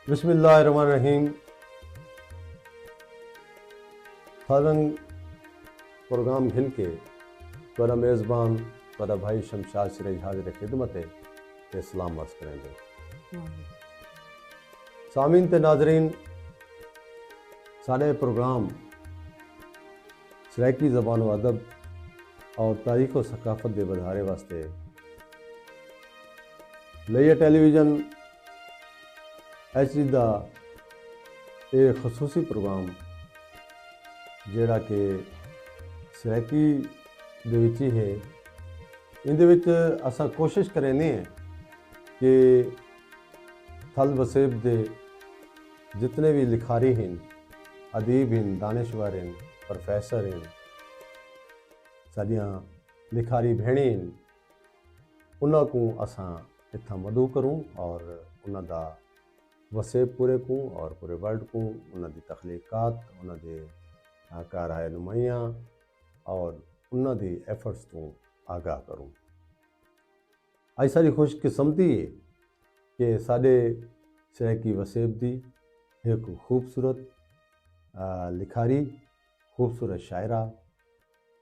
बिस्मिल्लाहिर्रहमानिर्रहीम। हरंग प्रोग्राम घिन के तुरा मेज़बान तुरा भाई शमशाद सिराज हाजिर खिदमत ते सलाम अर्ज़ करेंगे। सामीन ते नाजरीन, साढ़े प्रोग्राम सराइकी ज़बान व अदब और तारीख़ व सकाफ़त के वधारे वास्ते लइया टेलीविज़न HD ਦਾ ਇਹ ਖਸੂਸੀ ਪ੍ਰੋਗਰਾਮ ਜਿਹੜਾ ਕਿ ਸਰਾਇਕੀ ਦੇ ਵਿੱਚ ਹੀ ਹੈ। ਇਹਦੇ ਵਿੱਚ ਅਸਾਂ ਕੋਸ਼ਿਸ਼ ਕਰਨੇ ਹੈ ਕਿ ਥਲ ਵਸੇਬ ਦੇ ਜਿਤਨੇ ਵੀ ਲਿਖਾਰੀ ਹਨ, ਅਦੀਬ ਹਨ, ਦਾਨਿਸ਼ਵਰ ਹਨ, ਪ੍ਰੋਫੈਸਰ ਹਨ, ਸਾਡੀਆਂ ਲਿਖਾਰੀ ਭੈਣਾਂ ਹਨ, ਉਹਨਾਂ ਨੂੰ ਅਸਾਂ ਇੱਥਾਂ ਮਦੂ ਕਰੂੰ ਔਰ ਉਹਨਾਂ ਦਾ वसेब पूरे को और पूरे वर्ल्ड को उन्होंने तख्लीकात, उन्होंने काराए नुमाइयाँ और उन्होंने एफर्ट्स को आगाह करूँ। आज सारी खुशकिस्मती है कि साढ़े सराइकी वसेब दी एक खूबसूरत लिखारी, खूबसूरत शायरा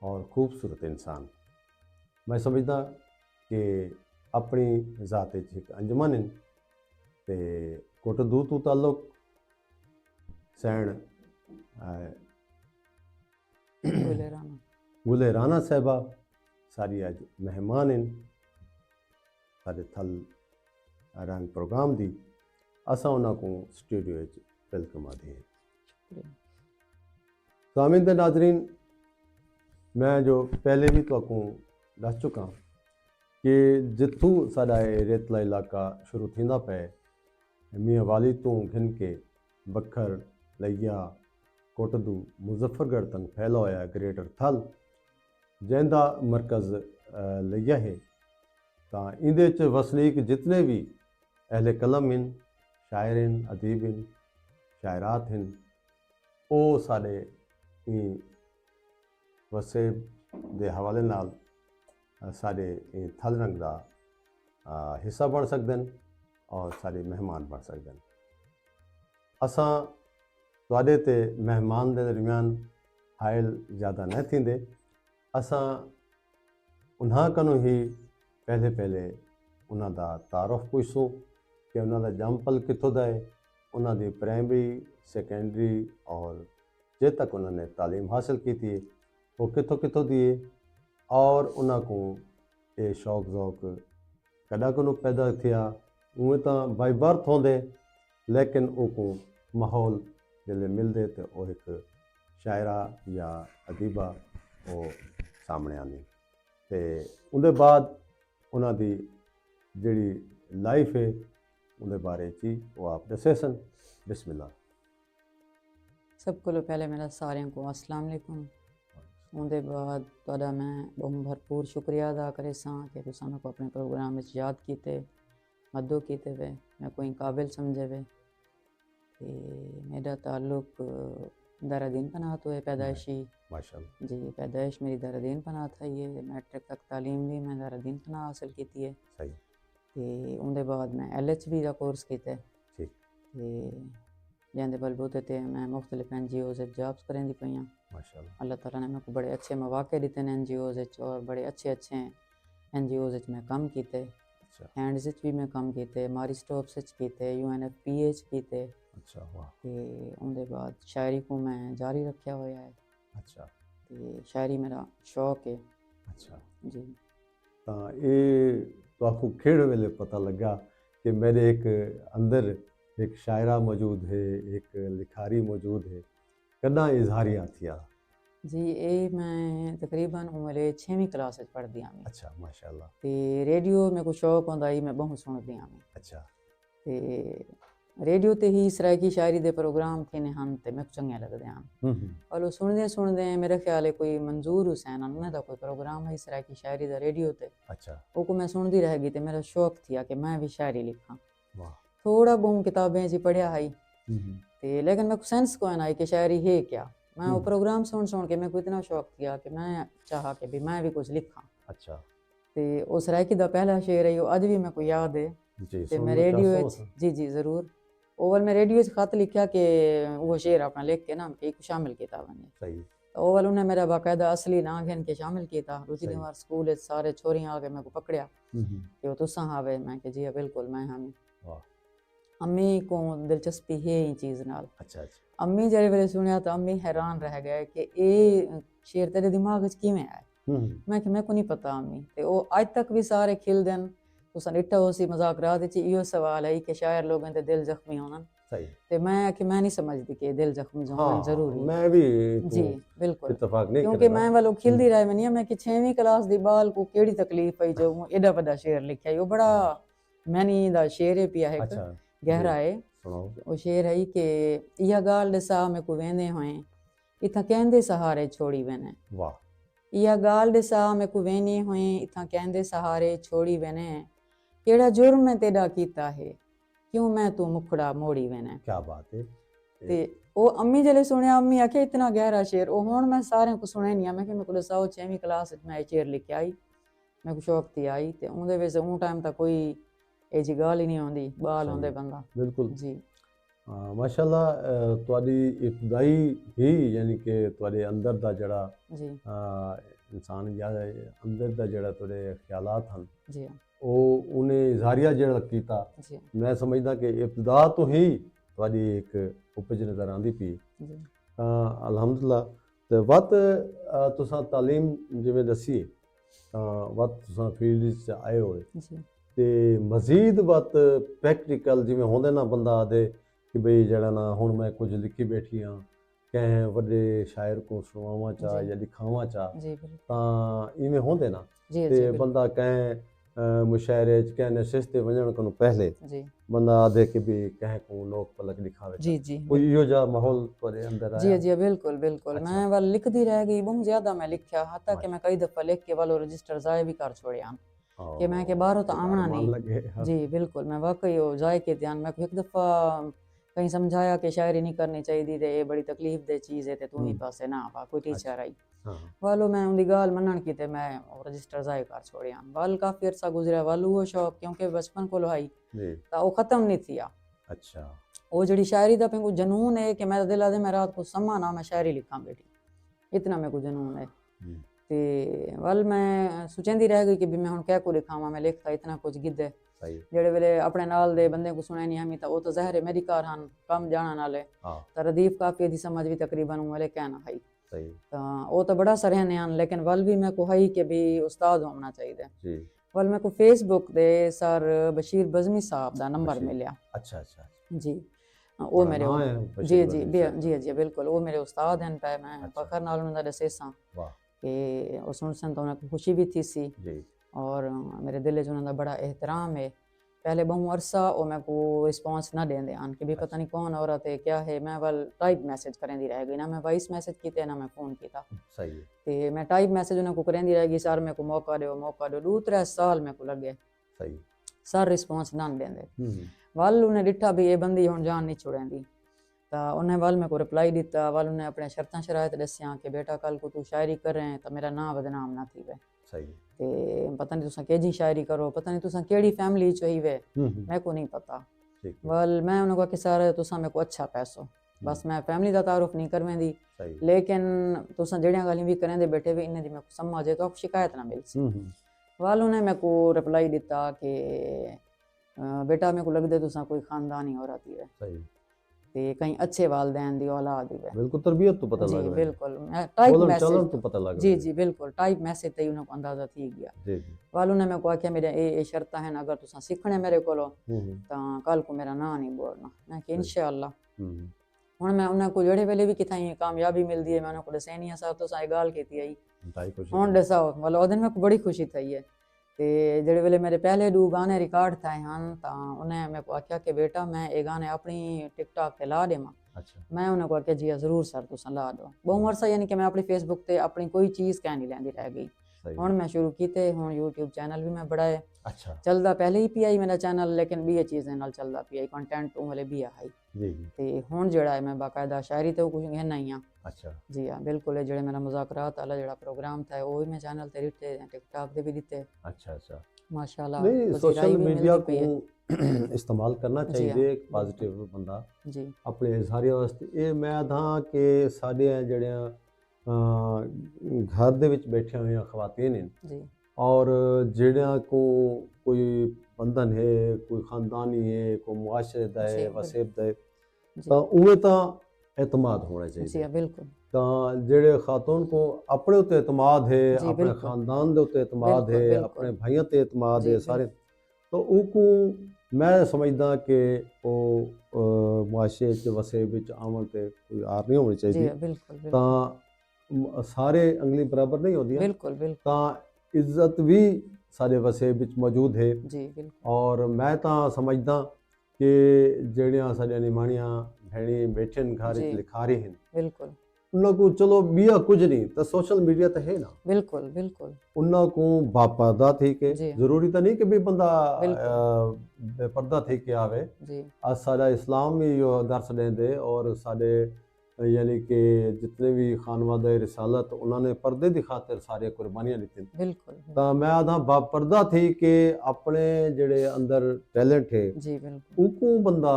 और खूबसूरत इंसान। मैं समझदा कि अपनी ज़ात एक अंजमन है ते कोटदू तो ताल्लुक सैन गुले राना साहबा सारी अज मेहमान हैं सारे थल रंग प्रोग्राम दी। असां उन्हां को स्टूडियो वेलकम आदि है। सामीन ते नाजरीन, मैं जो पहले भी तो दस चुका कि जिथों साडा रेतला इलाका शुरू थींदा पे मियाँ वाली तो घिन के बखर लइया कोटदू मुजफ्फरगढ़ तक फैला होया ग्रेटर थल जैंदा मरकज़ लइया है। तो इंदे च वसनीक जितने भी अहले कलम हैं, शायर हैं, अदीब हैं, शायरात हैं, वो साढ़े वसेब के हवाले नाल साढ़े थल रंग का हिस्सा बन सकते हैं और सारे मेहमान बन सकते हैं। असां तुहाडे ते मेहमान के दरमियान हायल ज़्यादा न थींदे। असां उन्हां कनों ही पहले उन्हां दा तारुफ पुछसूं कि उन्हां दा जंपल कित्थों दा है, उन्हां दी प्राइमरी, सैकेंडरी और जे तक उन्होंने तालीम हासिल की थी वो कित्थों दी है और उन्हां को ये शौक ज़ौक कदा कोनों पैदा थिया। उमें तो बाई बर्थ होंदे लेकिन वो माहौल जिले मिलते तो वो एक शायरा या अदीबा वो सामने आनी ते उनके बाद उन्हां दी जिहड़ी लाइफ है उनके बारे ची वो आप दसे सन। बिस्मिल्लाह। सब को पहले मेरा सारे को अस्सलाम वालेकुम। उनके बाद तुहाडा मैं बहुत भरपूर शुक्रिया अदा करे सां कि तुसां मेरे को अपने प्रोग्राम में याद किते, मदो किते वे, मैं कोई काबिल समझे वे। ते मेरा ताल्लुक दरादीन पनाह तो है पैदाइशी। माशाअल्लाह जी, पैदाइश मेरी दरादीन पनाह था। ये मैट्रिक तक तालीम भी मैं दरादीन पनाह हासिल की है। सही। ते उनके बाद मैं LHB का कोर्स किया ठीक ते जैंदे बलबूते ते मैं मुख्तलिफ NGOs जॉब्स करें दी पई। माशाअल्लाह अल्लाह ताला ने मेरे को बड़े अच्छे मौके दिते हैं NGOs और बड़े अच्छे NGOs में काम किए। अच्छा हैंड्स भी मैं काम किए, मारी स्टॉप्स किए, UNFPA किए। अच्छा वाह। ते उनके बाद शायरी को मैं जारी रखा हुआ है। अच्छा ते शायरी मेरा शौक है। अच्छा जी तो ये तो आपको खेड़ वेले पता लगा कि मेरे एक अंदर एक शायरा मौजूद है, एक लिखारी मौजूद है। कदा इजहारिया थिया? जी, ये मैं तकरीबन उम्र 6वीं क्लास पढ़दी हाँ। अच्छा माशाअल्लाह। ते रेडियो मेरे को शौक होंदा ही मैं बहुत सुनदी हाँ। अच्छा ते रेडियो ते ही सराइकी शायरी दे प्रोग्राम थे ने हम ते मेरे को चंगे लगदे हैं। और सुनदे मेरे ख्याल है कोई मंजूर हुसैन उन्होंने दा कोई प्रोग्राम है सराइकी शायरी दा रेडियो ते। अच्छा वो को मैं सुनदी रह गई ते मेरा शौक थिया कि मैं भी शायरी लिखां। वाह। थोड़ा बहुत किताबें जी पढ़िया है ते लेकिन मेरे को सेंस को ना आई कि शायरी है क्या। मैं वो प्रोग्राम सुन के मेरे को इतना शौक थिया कि मैं चाहा कि भी मैं भी कुछ लिखां। अच्छा ते उस सराइकी दा पहला शेर है वो अज भी मेरे को याद है। जी ते मैं सुनना रेडियो चाहता हूँ। जी ज़रूर। ओवल में रेडियो से खत लिखा कि वो शेर अपना लिख के ना कि शामिल किया वने सही ओवल उन्हें मेरा बाकायदा असली ना घन के शामिल किया दूसरी सही बार स्कूल में सारे छोरियां आके मेरे को पकड़िया हम्म, कि वो तुसा हावे मैं कि जी बिल्कुल मैं हम वाह अम्मी को दिलचस्पी है ही चीज़ नाल अच्छा अच्छा अम्मी जेरे वेले सुनिया तो अम्मी हैरान रह गए कि ये शेर तेरे दिमाग च किवें आया मैं कि मेरे को नहीं पता अम्मी ते ओ आज तक भी सारे खिलदे न तुसां डिठा होसी मजाकरात च इहो सवाल है कि शायर लोगों दे दिल जख्मी होना सही ते मैं नहीं समझदी कि दिल जख्मी जो होना हाँ जरूरी मैं भी जी तो बिल्कुल इतफाक नहीं क्योंकि करेगा मैं वालों खिलदी रह मैंने मैं कि 6वीं क्लास दी बाल को केड़ी तकलीफ है जो एडा बड़ा शेर लिखिया यो बड़ा मैंने दा शेर है पिया है अच्छा गहरा जी है सुनाओ वो शेर है कि इहा गाल ॾिसा में को वेंदे होए इथां कंहिंदे सहारे छोड़ी वञे वाह इहा ॻाल्हि ॾिसा में को वेंदी हुई इथां कंहिंदे सहारे छोड़ी वञे कहिड़ा जुर्म मैं तेरा कीता है क्यों मैं तू मुखड़ा मोड़ी वञे क्या बात है ते ਉਹ ਅੰਮੀ ਜਲੇ ਸੁਣਿਆ ਅੰਮੀ ਆਖਿਆ ਇਤਨਾ ਗਹਿਰਾ ਸ਼ੇਰ ਉਹ ਹੁਣ ਮੈਂ ਸਾਰਿਆਂ ਕੋ ਸੁਣਿਆ ਨਹੀਂ ਆ ਮੈਂ ਕਿ ਮੇਰੇ ਕੋਲ ਸਾਓ 6ਵੀਂ ਕਲਾਸ ਵਿੱਚ ਮੈਂ ਇਹ ਸ਼ੇਰ ਲਿਖਿਆ ਆਈ ਮੈਂ ਕੋ ਸ਼ੌਕ ਤੀ ਆਈ ਤੇ ਉਹਦੇ ਵਿੱਚ ਉਹ ਟਾਈਮ ਤਾਂ ਕੋਈ ਇਹ ਜੀ ਗੱਲ ਹੀ ਨਹੀਂ ਆਉਂਦੀ ਬਾਲ ਸਹੀ ਹੁੰਦੇ ਬੰਦਾ ਬਿਲਕੁਲ ਜੀ ਮਾਸ਼ਾਅੱਲਾ ਤੁਹਾਡੀ ਇਬਤਦਾਈ ਹੀ ਯਾਨੀ ਕਿ ਤੁਹਾਡੇ ਅੰਦਰ ਦਾ ਜਿਹੜਾ ਜੀ ਇਨਸਾਨ ਜਾਂ ਅੰਦਰ ਦਾ ਜਿਹੜਾ ਤੁਹਾਡੇ ਖਿਆਲਾਤ ਹਨ ਜੀ ਉਹ ਉਹਨੇ ਇਜ਼ਹਾਰੀਆ ਜਿਹੜਾ ਕੀਤਾ ਜੀ ਮੈਂ ਸਮਝਦਾ ਕਿ ਇਬਤਦਾ ਤੋਂ ਹੀ ਤੁਹਾਡੀ ਇੱਕ ਉਪਜ ਨਜ਼ਰ ਆਉਂਦੀ ਪਈ ਜੀ ਤਾਂ ਅਲਹਮਦੁਲਿਲਾ ਤੇ ਵਤ ਤੁਸੀਂ ਤਾਲੀਮ ਜਿਵੇਂ ਦੱਸੀ ਤਾਂ ਵਤ ਤੁਸੀਂ ਫੀਲਡ ਵਿੱਚ ਆਏ ਹੋਏ ਜੀ ਤੇ ਮਜ਼ੀਦ ਵਤ ਪ੍ਰੈਕਟੀਕਲ ਜਿਵੇਂ ਹੁੰਦੇ ਨਾ ਬੰਦਾ ਆਦੇ ਕਿ ਬਈ ਜਿਹੜਾ ਨਾ ਹੁਣ ਮੈਂ ਕੁਝ ਲਿਖੀ ਬੈਠੀ ਹਾਂ ਕਹੇ ਵੱਡੇ ਸ਼ਾਇਰ ਕੋ ਸੁਣਾਵਾਂ ਚਾਹ ਜਾਂ ਲਿਖਾਵਾਂ ਚਾਹ ਜੀ ਬਿਲਕੁਲ ਤਾਂ ਇਵੇਂ ਹੁੰਦੇ ਨਾ ਜੀ ਤੇ ਜੀ ਬੰਦਾ ਕਹੇ ਮੁਸ਼ਾਇਰੇ ਚ ਕਹੇ ਨਸ਼ਿਸ਼ ਤੇ ਵञण ਕੋਲੋਂ ਪਹਿਲੇ ਜੀ ਬੰਦਾ ਆਦੇ ਕਿ ਵੀ ਕਹੇ ਕੋ ਲੋਕ ਪਲਕ ਲਿਖਾਵੇ जी जी ਕੋਈ ਇਹੋ ਜਿਹਾ ਮਾਹੌਲ ਤੁਹਾਡੇ ਅੰਦਰ जी ਆਇਆ जी बिल्कुल बिल्कुल अच्छा। मैं वाल लिखती रह गई बहुत ज्यादा मैं लिखा हता कि मैं कई दफा लिख के वालो रजिस्टर जाए भी कर छोड़िया कि मैं के बाहरों तो आमना मान नहीं लगे जी बिल्कुल मैं वाकई वो जाए के ध्यान मैं एक दफा कहीं समझाया कि शायरी नहीं करनी चाहिए ते ये बड़ी तकलीफ दे चीज है ते तू ही पासे ना आ कोई टीचर आई हाँ वालो मैं उनकी गाल मनन की ते मैं रजिस्टर जाए कर छोड़िया वाल काफी अरसा गुजरिया वाल वो शौक क्योंकि बचपन को आई जी तो वो खत्म नहीं थिया अच्छा वो जड़ी शायरी का मेरे को जनून है कि मैं दिल आदे मैं रात को समा ना मैं शायरी लिखा बेटी इतना मेरे को जनून है ते वल मैं सोचेंदी रह गई कि भी मैं हुण क्या को लिखावां मैं लिखता इतना कुछ गिद्दे सही जेड़े वेले अपने नाल दे बंदे को सुने नहीं हमी तो वो तो ज़ाहिर है मेरी कार हन कम जाना नाले हाँ तो रदीफ काफी दी समझ भी तकरीबन वाले कहना है सही तो वो तो बड़ा सरहने हन लेकिन वल भी मैं को है कि भी उस्ताद होना चाहिए जी वल मैं को फेसबुक दे सर बशीर बज़मी साहब दा नंबर बशीर। मिलिया अच्छा अच्छा जी वो बड़ा मेरे नाम है जी बशीर जी बज़मी साहब जी जी बिल्कुल वो मेरे उस्ताद हैं पे मैं अच्छा। फखर नाल उन्होंने दसे सा वाह कि वो सुन सन तो उन्हें खुशी भी थी सी जी और मेरे दिल च उन्होंने बड़ा एहतराम है पहले बहु अरसा वो मैं को रिस्पॉन्स ना देंदे आन कि भी पता नहीं कौन औरत है क्या है मैं वल टाइप मैसेज करेंदी रह गई ना मैं वॉइस मैसेज किते ना मैं फ़ोन किया सही है ते मैं टाइप मैसेज उन्हें को करेंदी रह गई सर मेरे को मौका दो 2-3 साल मेरे को लगे सही सर रिस्पॉन्स ना देंदे हम्म वल उन्हें डिठा भी ये बंदी हुण जान नहीं छुड़ेंदी तो उन्हें वल मेरे को रिप्लाई दिता वल उन्हें अपने शर्तां शरायत दसियां कि बेटा कल को तू शायरी कर रहे हैं तो मेरा नाम बदनाम ना थी वे सही ते पता नहीं तुसा केजी शायरी करो पता नहीं तुसा केड़ी फैमिली चो ही वे मेरे को नहीं पता ठीक है वल मैं उन्हें कहा कि सर तुसा मेरे को अच्छा पैसो बस मैं फैमिली का तारुफ नहीं करवेंदी सही लेकिन तुसा जड़ियां गल्लियां भी करेंदे बैठे भी इन्हें दी मेरे को समझ जे तो आपको शिकायत ना मिल सी वल उन्हें मेरे को रिप्लाई दिता कि बेटा मेरे को लगदे तुसा कोई खानदानी औरत ही है सही ते कहीं अच्छे वालदैन दी औलाद ही है बिल्कुल तरबियत तो पता जी लग रहा है बिल्कुल मैं टाइप बोलन मैसेज चलन तो पता लग रहा जी है जी बिल्कुल टाइप मैसेज ते उन्हें को अंदाजा थी गया जी जी वाल उन्हें मेरे को आख्या मेरे ये शर्त हैं अगर तुसा सीखने मेरे कोलो हम्म तां कल को मेरा ना नहीं बोलना मैं कि इंशाअल्लाह हम्म हुण मैं उन्हें को जेड़े वेले भी किथाई कामयाबी मिलदी है मैं उन्हें को दसैनी है साहब तुसा गाल कीती आई भाई खुशी हुण दसाओ वाल ओदन मेरे को बड़ी खुशी थई है ते जेड़े वेले मेरे पहले 2 गाने रिकॉर्ड थे हन तां उन्हें मेरे को आख्या कि बेटा मैं ये गाने अपनी टिकटॉक पे ला देवां अच्छा मैं उन्हें को आख्या जी जरूर सर तुसा ला दो बहुत अरसा यानी कि मैं अपनी फेसबुक ते अपनी कोई चीज़ कह नहीं लैंदी रह गई सही हुण मैं शुरू कीते हुण यूट्यूब चैनल भी मैं बढ़ाए अच्छा चलदा पहले ही पी आई मेरा चैनल लेकिन भी ये चीज़ें नाल चलदा पी आई कंटेंट वाले भी आई जी जी ते हुण जेड़ा है मैं बाकायदा शायरी ते कुछ कहना ही हाँ अच्छा जी हाँ बिल्कुल है जेड़ा मेरा मुज़ाकरात वाला जेड़ा प्रोग्राम था वो भी मैं चैनल ते दिते टिकटॉक ते भी दिते अच्छा अच्छा माशाल्लाह नहीं कुछ सोशल राय भी मीडिया मिलदी पई है इस्तेमाल करना जी चाहिए हाँ, एक पॉजिटिव बंदा जी अपने इज़हारिया वास्ते। ਇਹ ਮੈਂ ਆਖਾਂ ਕਿ ਸਾਡੇ ਜਿਹੜੀਆਂ ਘਰ ਦੇ ਵਿੱਚ ਬੈਠੀਆਂ ਹੋਈਆਂ ਖਵਾਤੀਨ ਨੇ जी ਔਰ ਜਿਹੜਿਆਂ ਕੋ ਕੋਈ ਬੰਧਨ ਹੈ, ਕੋਈ ਖਾਨਦਾਨੀ ਹੈ, ਕੋਈ ਮੁਆਸ਼ਰੇ ਦਾ जी ਹੈ, ਵਸੇਬ ਦਾ ਹੈ, जी ਤਾਂ ਉਵੇਂ ਤਾਂ ਇਤਮਾਦ ਹੋਣਾ जी ਚਾਹੀਦਾ। हाँ, बिल्कुल ਤਾਂ ਜਿਹੜੇ ਖਾਤੂਨ ਕੋ ਆਪਣੇ ਉੱਤੇ ਇਤਮਾਦ ਹੈ, जी ਆਪਣੇ बिल्कुल ਖਾਨਦਾਨ ਦੇ ਉੱਤੇ ਇਤਮਾਦ बिल्कुल ਹੈ, बिल्कुल ਆਪਣੇ ਭਾਈਆਂ ਤੇ ਇਤਮਾਦ जी ਹੈ ਸਾਰੇ, ਤਾਂ ਉਹ ਕੋ ਮੈਂ ਸਮਝਦਾ ਕਿ ਉਹ ਮੁਆਸ਼ਰੇ 'ਚ ਵਸੇਬ ਵਿੱਚ ਆਉਣ 'ਤੇ ਕੋਈ ਆਰ ਨਹੀਂ ਹੋਣੀ जी ਚਾਹੀਦੀ। हाँ, बिल्कुल बिल्कुल ਤਾਂ ਸਾਰੇ ਅੰਗਲੀ ਬਰਾਬਰ ਨਹੀਂ ਹੁੰਦੀਆਂ, बिल्कुल बिल्कुल ਤਾਂ ਇੱਜ਼ਤ ਵੀ ਸਾਡੇ ਵਸੇਬ ਵਿੱਚ ਮੌਜੂਦ ਹੈ। जी बिल्कुल ਔਰ ਮੈਂ ਤਾਂ ਸਮਝਦਾ ਕਿ ਜਿਹੜੀਆਂ ਸਾਡੀਆਂ ਨਿਮਾਣੀਆਂ ਭੈਣੀ ਬੈਠੇ ਨੇ ਘਰ ਵਿੱਚ जी ਲਿਖਾਰੀ ਹਨ, बिल्कुल ਉਹਨਾਂ ਕੋ ਚਲੋ ਬੀਆ ਕੁਝ ਨਹੀਂ ਤਾਂ ਸੋਸ਼ਲ ਮੀਡੀਆ ਤਾਂ ਹੈ ਨਾ, बिल्कुल बिल्कुल ਉਹਨਾਂ ਕੋ ਬਾਪਰਦਾ ਥੀ ਕੇ जी ਜ਼ਰੂਰੀ ਤਾਂ ਨਹੀਂ ਕਿ ਵੀ ਬੰਦਾ बिल्कुल ਬੇਪਰਦਾ ਥੀ ਕੇ ਆਵੇ। जी ਅੱਜ ਸਾਡਾ ਇਸਲਾਮ ਵੀ ਇਹ ਦਰਸ ਦਿੰਦੇ ਔਰ ਸਾਡੇ ਯਾਨੀ ਕਿ ਜਿਤਨੇ ਵੀ ਖਾਨਵਾਦੇ ਰਿਸਾਲਤ ਉਹਨਾਂ ਨੇ ਪਰਦੇ ਦੀ ਖਾਤਰ ਸਾਰੇ ਕੁਰਬਾਨੀਆਂ ਦਿੱਤੀਆਂ। बिल्कुल बिल्कुल ਤਾਂ ਮੈਂ ਆਖਦਾ ਬਾਪਰਦਾ ਥੀ ਕਿ ਆਪਣੇ ਜਿਹੜੇ ਅੰਦਰ ਟੈਲੈਂਟ ਹੈ जी बिल्कुल ਉਕੂ ਬੰਦਾ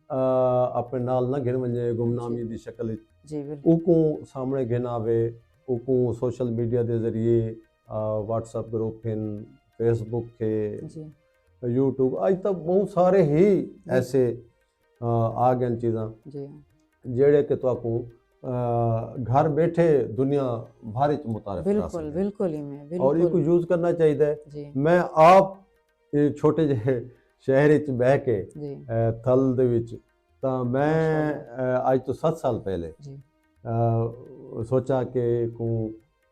ਆਪਣੇ ਨਾਲ ਨਾ ਘਿਣ ਵੰਜੇ ਗੁਮਨਾਮੀ ਦੀ ਸ਼ਕਲ ਵਿੱਚ, जी बिल्कुल ਉਕੂ ਸਾਹਮਣੇ ਘਿਣ ਆਵੇ। ਉਕੂ ਸੋਸ਼ਲ ਮੀਡੀਆ ਦੇ ਜ਼ਰੀਏ WhatsApp ग्रुप हैं, फेसबुक है, जी यूट्यूब, आज तक बहुत सारे ही ऐसे आ गए चीज़ां जी हाँ ਜਿਹੜੇ ਕਿ ਤੁਹਾਨੂੰ ਘਰ ਬੈਠੇ ਦੁਨੀਆ ਭਰ ਵਿੱਚ ਮੁਤਾਰਿਫ ਕਰਾ बिल्कुल ਸਕਦੇ बिल्कुल ही मैं ਔਰ ਇਹ बिल्कुल को ਯੂਜ਼ ਕਰਨਾ ਚਾਹੀਦਾ ਹੈ। जी ਮੈਂ ਆਪ ਇਹ ਛੋਟੇ ਜਿਹੇ ਸ਼ਹਿਰ ਵਿੱਚ ਬਹਿ ਕੇ जी ਥਲ ਦੇ ਵਿੱਚ, ਤਾਂ ਮੈਂ ਮਾਸ਼ਾਅੱਲਾ। ਅੱਜ ਤੋਂ 7 ਸਾਲ ਪਹਿਲੇ जी ਸੋਚਾ ਕਿ ਕੋ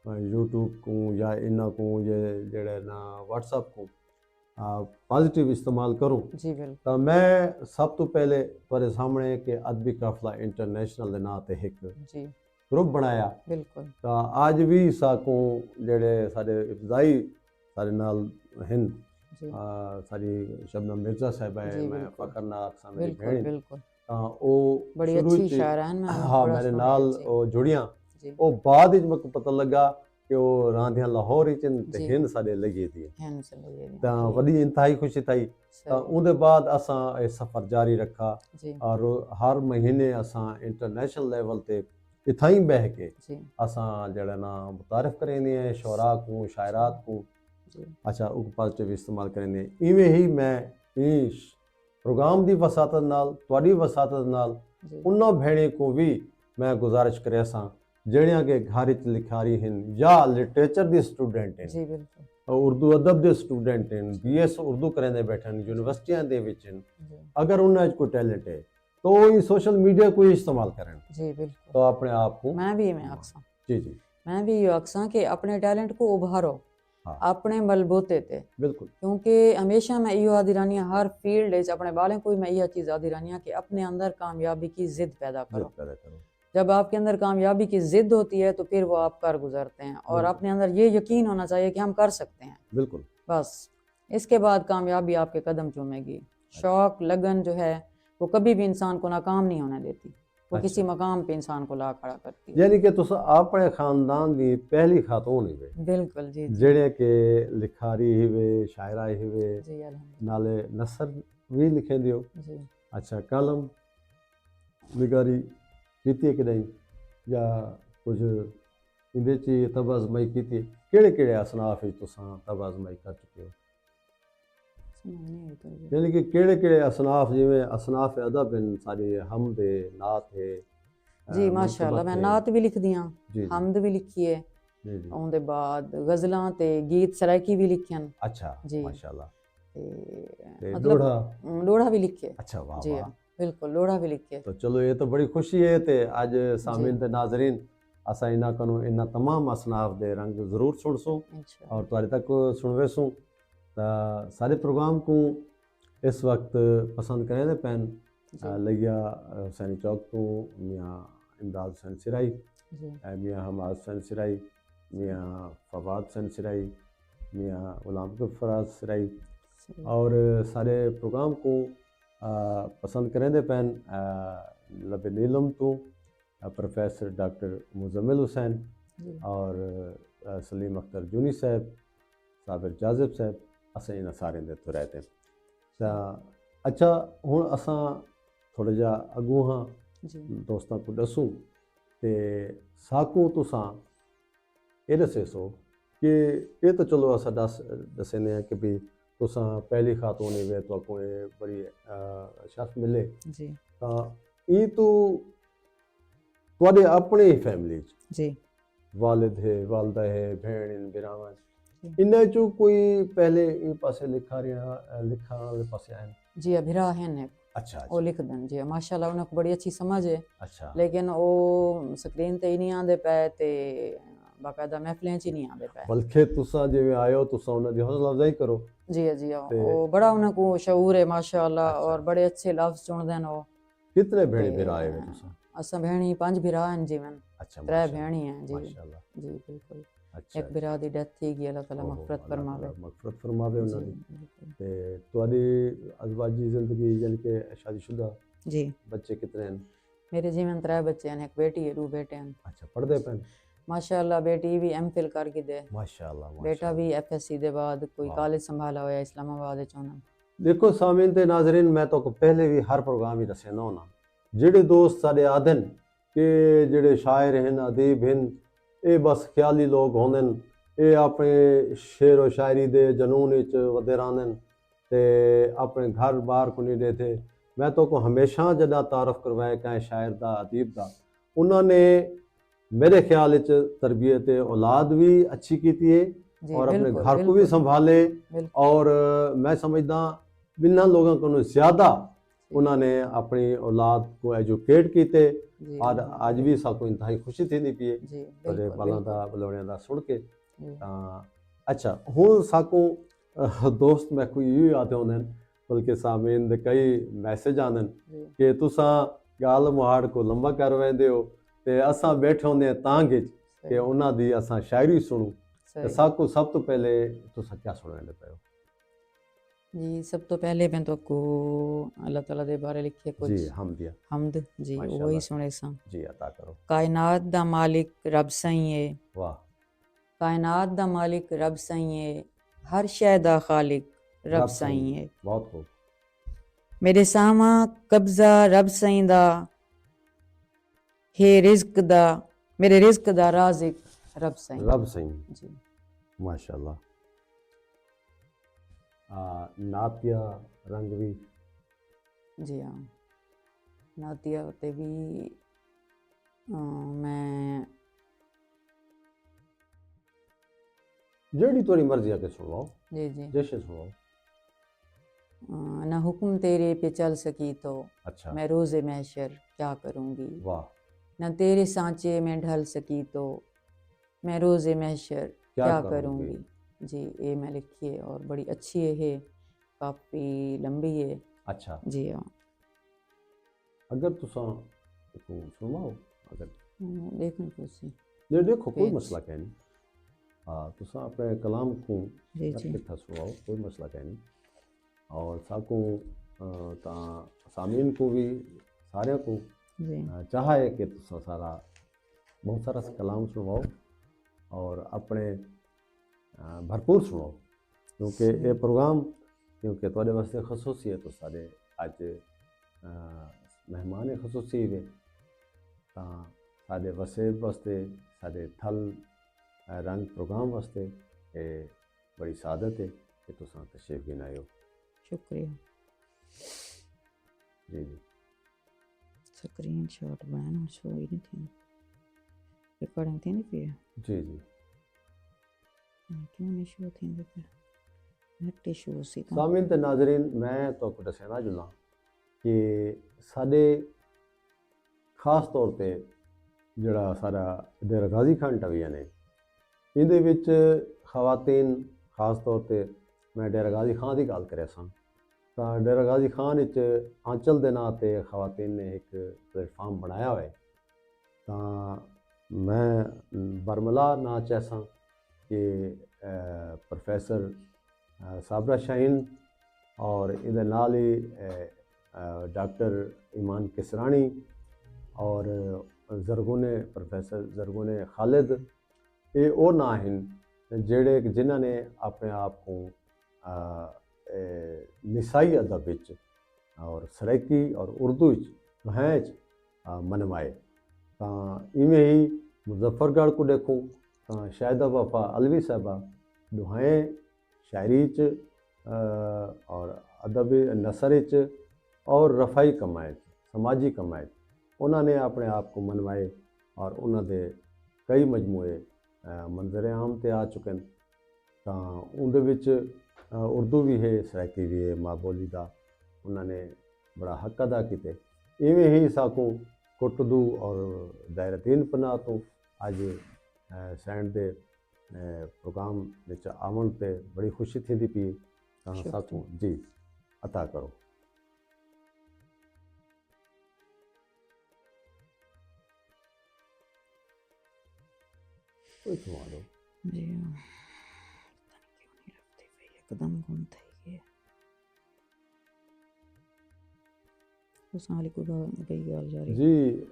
YouTube को या इन्ना को ये ਜਿਹੜੇ ਨਾ WhatsApp को ਪੋਜ਼ਿਟਿਵ ਇਸਤੇਮਾਲ ਕਰੂੰ। जी बिल्कुल ਤਾਂ ਮੈਂ ਸਭ ਤੋਂ ਪਹਿਲੇ ਤੁਹਾਡੇ ਸਾਹਮਣੇ ਕਿ ਅਦਬੀ ਕਾਫਲਾ ਇੰਟਰਨੈਸ਼ਨਲ ਦੇ ਨਾਂ ਤੇ ਇੱਕ जी ਗਰੁੱਪ ਬਣਾਇਆ। बिल्कुल ਤਾਂ ਅੱਜ ਵੀ ਸਾਕੋਂ ਜਿਹੜੇ ਸਾਡੇ ਇਬਤਦਾਈ ਸਾਡੇ ਨਾਲ ਹਨ, जी ਸਾਡੀ ਸ਼ਬਨਮ ਮਿਰਜ਼ਾ ਸਾਹਿਬਾ ਹੈ, जी ਮੈਂ बिल्कुल ਫਖਰ ਨਾਲ ਅਕਸਾਂ ਮੇਰੀ बिल्कुल ਭੈਣ, बिल्कुल ਤਾਂ ਉਹ बड़ी ਸ਼ੁਰੂ अच्छी 'ਚ शायरान में ਹਾਂ बड़ा ਮੇਰੇ सुना ਨਾਲ जी ਉਹ ਜੁੜੀਆਂ। जी ਉਹ ਬਾਅਦ ਵਿੱਚ ਮੈਨੂੰ ਪਤਾ ਲੱਗਾ ਕਿ ਉਹ ਰਹਿੰਦੀਆਂ ਲਾਹੌਰ ਵਿੱਚ ਹਨ ਤੇ जी ਹਿੰਦ ਸਾਡੇ ਲੱਗੀ ਦੀ। हैन से लगे दी ਤਾਂ जी ਵੱਡੀ ਇੰਤਹਾਈ ਖੁਸ਼ੀ ਥਈ। ਤਾਂ सही ਉਹਦੇ ਬਾਅਦ ਅਸਾਂ ਇਹ ਸਫ਼ਰ ਜਾਰੀ ਰੱਖਾ जी ਔਰ ਹਰ ਮਹੀਨੇ ਅਸਾਂ ਇੰਟਰਨੈਸ਼ਨਲ ਲੈਵਲ ਤੇ ਇਥਾਂ ਹੀ ਬਹਿ ਕੇ जी ਅਸਾਂ ਜਿਹੜਾ ਨਾ ਮੁਤਾਰਿਫ ਕਰਨੇ ਹੈ ਸ਼ੋਰਾ को शायरात को। जी ਅੱਛਾ ਉਹ ਪੋਜ਼ਿਟਿਵ ਇਸਤੇਮਾਲ ਕਰਨੇ। ਇਵੇਂ ਹੀ ਮੈਂ ਇਸ ਪ੍ਰੋਗਰਾਮ ਦੀ ਵਸਾਤਤ ਨਾਲ ਤੁਹਾਡੀ ਵਸਾਤਤ ਨਾਲ जी ਉਹਨਾਂ ਭੈਣੇ ਕੋ ਵੀ ਮੈਂ ਗੁਜ਼ਾਰਿਸ਼ ਕਰਿਆ ਸਾਂ ਜਿਹੜੀਆਂ ਕਿ ਘਰ ਵਿੱਚ ਲਿਖਾਰੀ ਹਨ ਜਾਂ ਲਿਟਰੇਚਰ ਦੀ ਸਟੂਡੈਂਟ ਹਨ, जी बिल्कुल ਉਰਦੂ ਅਦਬ ਦੇ ਸਟੂਡੈਂਟ ਹਨ, BS ਉਰਦੂ ਕਰਨ ਦੇ ਬੈਠਣ ਯੂਨੀਵਰਸਿਟੀਆਂ ਦੇ ਵਿੱਚ ਹਨ, जी ਅਗਰ ਉਹਨਾਂ 'ਚ ਕੋਈ ਟੈਲੈਂਟ ਹੈ ਤਾਂ ਉਹ ਇਹ ਸੋਸ਼ਲ ਮੀਡੀਆ को ही इस्तेमाल करें जी बिल्कुल तो अपने आप को। मैं भी मैं अक्सा जी जी मैं भी ये अक्सा कि अपने टैलेंट को उभारो हाँ अपने बलबूते ते, बिल्कुल क्योंकि हमेशा मैं यो आदि रहनी हाँ, हर फील्ड अपने बालें कोई मैं यह चीज़ आदि रहनी हाँ कि अपने अंदर कामयाबी की जिद पैदा करो। जिद पैदा करो। जब आपके अंदर कामयाबी की जिद होती है तो फिर वो आप कर गुजरते हैं और बिल्कुल। अपने अंदर ये यकीन होना चाहिए कि हम कर सकते हैं। बिल्कुल बस इसके बाद कामयाबी आपके कदम चूमेगी। शौक लगन जो है वो कभी भी इंसान को नाकाम नहीं होने देती, वो किसी अच्छा। मकाम पे इंसान को ला खड़ा करती है। यानी कि तुस अपने खानदान की पहली खातून ही वे बिल्कुल जी जी ਜਿਹੜੇ ਕਿ ਲਿਖਾਰੀ ਹੀ ਵੇ ਸ਼ਾਇਰਾ ਹੀ ਵੇ जी अल्हम्दुलिल्लाह ਨਾਲੇ ਨਸਰ ਵੀ ਲਿਖੇ ਦਿਓ। जी ਅੱਛਾ ਕਲਮ ਨਿਗਾਰੀ ਕੀਤੀ ਹੈ ਕਿ ਨਹੀਂ ਜਾਂ ਕੁਝ ਇਹਦੇ 'ਚ ਤਬਜ਼ਮਾਈ ਕੀਤੀ ਹੈ? ਕਿਹੜੇ ਕਿਹੜੇ ਅਸਨਾਫ ਵਿੱਚ ਤੁਸੀਂ ਤਬਜ਼ਮਾਈ ਕਰ ਚੁੱਕੇ ਹੋ? समझ नहीं आई तो जी यानी कि केड़े केड़े असनाफ जिमें असनाफ अदब हैं सारे हमद है नात है जी माशाअल्लाह मैं नात भी लिख दियां, जी हमद भी लिखी है, जी जी ਉਹਦੇ ਬਾਅਦ ਗਜ਼ਲਾਂ ਤੇ ਗੀਤ ਸਰਾਇਕੀ ਵੀ ਲਿਖੇ ਹਨ अच्छा जी माशाल्लाह ਤੇ ते ਮਤਲਬ लोढ़ा ਲੋੜਾ ਵੀ ਲਿਖੇ अच्छा वाह जी वाह हाँ, बिल्कुल लोड़ा भी लिखे तो चलो ये तो बड़ी खुशी है ते आज सामीन ते नाजरीन असा इना कनो इना तमाम असनाफ दे रंग जरूर सुनसूं इंशाअल्लाह। और तुहाडे तक सुनवेसूं। सारे प्रोग्राम को इस वक्त पसंद करें दे पैन जी लिया हुसैनी चौक तो मियाँ इमदाद हुसैन सिराई, जी मियाँ हमाद हुसैन सिराई, मियाँ फवाद हुसैन सिराई, मियाँ गुलाम फराज सिराई सही। और सारे प्रोग्राम को पसंद करें दे पैन लब नीलम तो प्रोफेसर डॉक्टर मुजम्मिल हुसैन जी और सलीम अख्तर जूनी साहब, साबिर जाजिब साहब, असें इन सारे दे तो रहते हैं। ਅੱਛਾ ਹੁਣ ਅਸਾਂ ਥੋੜਾ ਜਿਹਾ ਅੱਗੋਂ ਹਾਂ जी ਦੋਸਤਾਂ को दसूं ਤੇ ਸਾਕੂ ਤੁਸਾਂ ਇਹ ਦੱਸੇ ਸੋ ਕਿ ਇਹ ਤਾਂ ਚਲੋ ਅਸਾਂ ਦੱਸਨੇ ਆ ਕਿ ਵੀ ਤੁਸਾਂ ਪਹਿਲੀ ਖਾਤੂਨ ਵੇ ਤੁਹਾਨੂੰ ਇਹ ਬੜੀ ਸ਼ਰਫ ਮਿਲੇ जी ਤਾਂ ਇਹ ਤੋਂ ਤੁਹਾਡੇ ਆਪਣੀ ਫੈਮਿਲੀ ਚ जी ਵਾਲਿਦ ਹੈ ਵਾਲਦਾ ਹੈ ਭੈਣ ਭਰਾਵਾਂ जी ਇਹਨਾਂ ਚੋਂ ਕੋਈ ਪਹਿਲੇ ਇਹ ਪਾਸੇ ਲਿਖਾਣ ਵਾਲੇ ਪਾਸੇ ਆਏ जी अभिरा है ने ਅੱਛਾ वो लिख दें जी माशाल्लाह उन्हें बड़ी अच्छी समझ है ਅੱਛਾ लेकिन वो स्क्रीन ते ही नहीं आंदे पे ते बाकायदा महफिलें च ही नहीं आंदे पे ਬਲਕਿ ਤੁਸਾਂ ਜਿਵੇਂ ਆਇਓ ਤੁਸਾਂ ਉਹਨਾਂ ਦੀ ਹੌਸਲਾ ਅਫਜ਼ਾਈ ਕਰੋ जी जी ते- वो बड़ा उन्हें को शऊर है माशाल्लाह अच्छा। और बड़े अच्छे लफ्ज चुन देन वो ਕਿਤਨੇ ਭੈਣ ते ਭਰਾ ਆਏ ਵੇ ਤੁਸਾਂ असां भेणी 5 भिरा हैं जीवन ਅੱਛਾ 3 भेणी हैं जी ਮਾਸ਼ਾਅੱਲਾ जी बिल्कुल ਅੱਛਾ एक भिरा दी डेथ थी गई अल्लाह ताला मगफरत फरमावे ਮਗਫਰਤ ਫਰਮਾਵੇ ਉਹਨਾਂ जी ਦੀ बिल्कुल। ਤੇ ਤੁਹਾਡੀ ਅਜ਼ਵਾਜੀ ਜ਼ਿੰਦਗੀ ਯਾਨੀ ਕਿ ਸ਼ਾਦੀशुदा जी ਬੱਚੇ ਕਿਤਨੇ ਹਨ मेरे जीवन 3 बच्चे हैं एक बेटी है 2 बेटे हैं ਅੱਛਾ ਪੜ੍ਹਦੇ ਪੈਣ माशाल्लाह बेटी भी एमफिल करके दे ਮਾਸ਼ਾਅੱਲਾ बेटा भी एफएससी दे बाद कोई वाह। कॉलेज संभाला होया इस्लामाबाद च उन्हें ਦੇਖੋ ਸਾਮੀਨ ਤੇ ਨਾਜ਼ਰੀਨ ਮੈਂ ਤਾਂ ਪਹਿਲੇ ਵੀ ਹਰ ਪ੍ਰੋਗਰਾਮ ਹੀ ਦੱਸਿਆ ਨਾ ਹੋਣਾ ਜਿਹੜੇ ਦੋਸਤ ਸਾਡੇ ਆਦਨ ਕਿ ਜਿਹੜੇ ਸ਼ਾਇਰ ਹਨ ਅਦੀਬ ਹਨ ਇਹ ਬਸ ਖਿਆਲੀ ਲੋਕ ਹੁੰਦੇ ਨੇ ਇਹ ਆਪਣੇ ਸ਼ੇਰ ਸ਼ਾਇਰੀ ਦੇ ਜਨੂਨ ਵਿੱਚ ਵਧੇ ਰਹਿੰਦੇ ਨੇ ਤੇ ਆਪਣੇ ਘਰ ਬਾਹਰ ਕੋ ਨਹੀਂ ਦੇਤੇ ਮੈਂ ਤਾਂ ਕੋ ਹਮੇਸ਼ਾ ਜਦਾ ਤਾਰਫ ਕਰਵਾਇਆ ਕਿ ਸ਼ਾਇਰ ਦਾ ਅਦੀਬ ਦਾ ਉਹਨਾਂ ਨੇ ਮੇਰੇ ਖਿਆਲ ਵਿੱਚ ਤਰਬੀਅਤ ਔਲਾਦ ਵੀ ਅੱਛੀ ਕੀਤੀ ਹੈ जी और अपने बिल्कुल, घर को भी बिल्कुल, संभाले बिल्कुल। और मैं समझदा बिना लोगों को ज़्यादा उन्होंने अपनी औलाद को एजुकेट कीते जी और आज भी साको इंतहाई खुशी थी पी है जी बड़े बिल्कुल, बालों बिल्कुल, का बलोड़ियां का सुन के जी, अच्छा हुण साको दोस्त मैं कोई यूं आते होंगे बल्कि सामीन दे कई मैसेज आंदे जी, कि तुसां गाल मुहाड़ को लंबा कर वेंदे हो ते असां बैठे होंदे तां गिच कि सही, उन्हां दी असां शायरी सुनूं सही। साको सब तो पहले तुसां क्या सुनाने पे हो जी सब तो पहले मैं तो को अल्लाह ताला दे बारे लिखे कुछ जी हम दिया हमद जी माशाअल्लाह। वही सुने सा जी अता करो कायनात दा मालिक रब सही है वाह कायनात दा मालिक रब सही है हर शै दा खालिक रब सही है बहुत खूब मेरे सामा कब्जा रब सही दा है रिज्क दा मेरे रिज्क दा राज़िक रब सही रब सही जी माशाअल्लाह नातिया रंग भी जी हाँ नातिया ते भी मैं जेड़ी थोड़ी मर्जी आके सुनवाओ जी जी जैसे सुनवाओ ना हुक्म तेरे पे चल सकी तो अच्छा मैं रोज़े महशर क्या करूँगी वाह न तेरे सांचे में ढल सकी तो मैं रोज़े महशर क्या करूँगी जी ये मैं लिखी है और बड़ी अच्छी है काफ़ी लंबी है अच्छा जी हाँ अगर तुसां को सुनवाओ अगर देखने को सी ये देखो कोई पेज। मसला कह नहीं हाँ तुसां अपने कलाम को जी जी इकट्ठा सुनवाओ कोई मसला कह नहीं और साको ता सामीन को भी सारे को जी चाहा है कि तुसा सारा बहुत सारा कलाम सुनवाओ और अपने भरपूर सुनो क्योंकि ये प्रोग्राम क्योंकि थोड़े वास्ते खसूसी है तो सारे अज मेहमान खसूसी वे साढ़े वसेब वास्ते साढ़े थल रंग प्रोग्राम वास्ते ये बड़ी सादत है कि तुसा तशरीफ गिनाए हो शुक्रिया जी जी स्क्रीन शॉट बनाना शो ही नहीं थी रिकॉर्डिंग थी नहीं फिर जी जी क्यों नहीं शो थी फिर नेट इशू सी तो सामीन ते नाजरीन मैं तो को दसना जुला कि साडे खास तौर पे ਜਿਹੜਾ ਸਾਰਾ ਡੇਰਾ ਗਾਜ਼ੀ ਖਾਨ ਟਵੀਆਂ ਨੇ ਇਹਦੇ ਵਿੱਚ ਖਵਾਤੀਨ ਖਾਸ ਤੌਰ ਤੇ ਮੈਂ ਡੇਰਾ ਗਾਜ਼ੀ ਖਾਨ ਦੀ ਗੱਲ ਕਰਿਆ ਸਾਂ ਤਾਂ ਡੇਰਾ ਗਾਜ਼ੀ ਖਾਨ ਵਿੱਚ ਆਂਚਲ ਦੇ ਨਾਂ ਤੇ ਖਵਾਤੀਨ ਨੇ ਇੱਕ ਪਲੇਟਫਾਰਮ ਬਣਾਇਆ ਹੋਇਆ ਤਾਂ ਮੈਂ ਬਰਮਲਾ ਨਾਂ ਚਾਹਾਂ ਕਿ ਪ੍ਰੋਫੈਸਰ ਸਾਬਰਾ ਸ਼ਾਹੀਨ और इधर नाल ही डॉक्टर ईमान किसरानी और जरगुने प्रोफैसर जरगुने खालिद ये वो ना हैं जेड़े जिन्होंने अपने आप को نسائی ادب وچ اور سرائکی اور اردو وچ دوہاں وچ منوائے تاں ایویں ہی مظفر گڑھ کو دیکھوں تاں شاہدہ وفا علوی صاحبہ دوہاں شاعری چ اور ادب نثر چ اور رفائی کمائے سماجی کمائے انہوں نے اپنے آپ کو منوائے اور انہوں دے کئی مجموعے منظر عام تے آ چکے ہیں تاں اندے وچ اردو بھی ہے سرائکی بھی ہے ماں بولی دا انہوں نے بڑا حق ادا کیتے ایویں ہی ساکوں کٹدو اور دائرتین پناہ تو اج سینڈ دے پروگرام وچ آون تے بڑی خوشی تھیندی پئی تاں ساکوں جی عطا کرو کوئی سوال ہو جی قدم گم تھئی گئے السلام علیکم بھائی گل جاری جی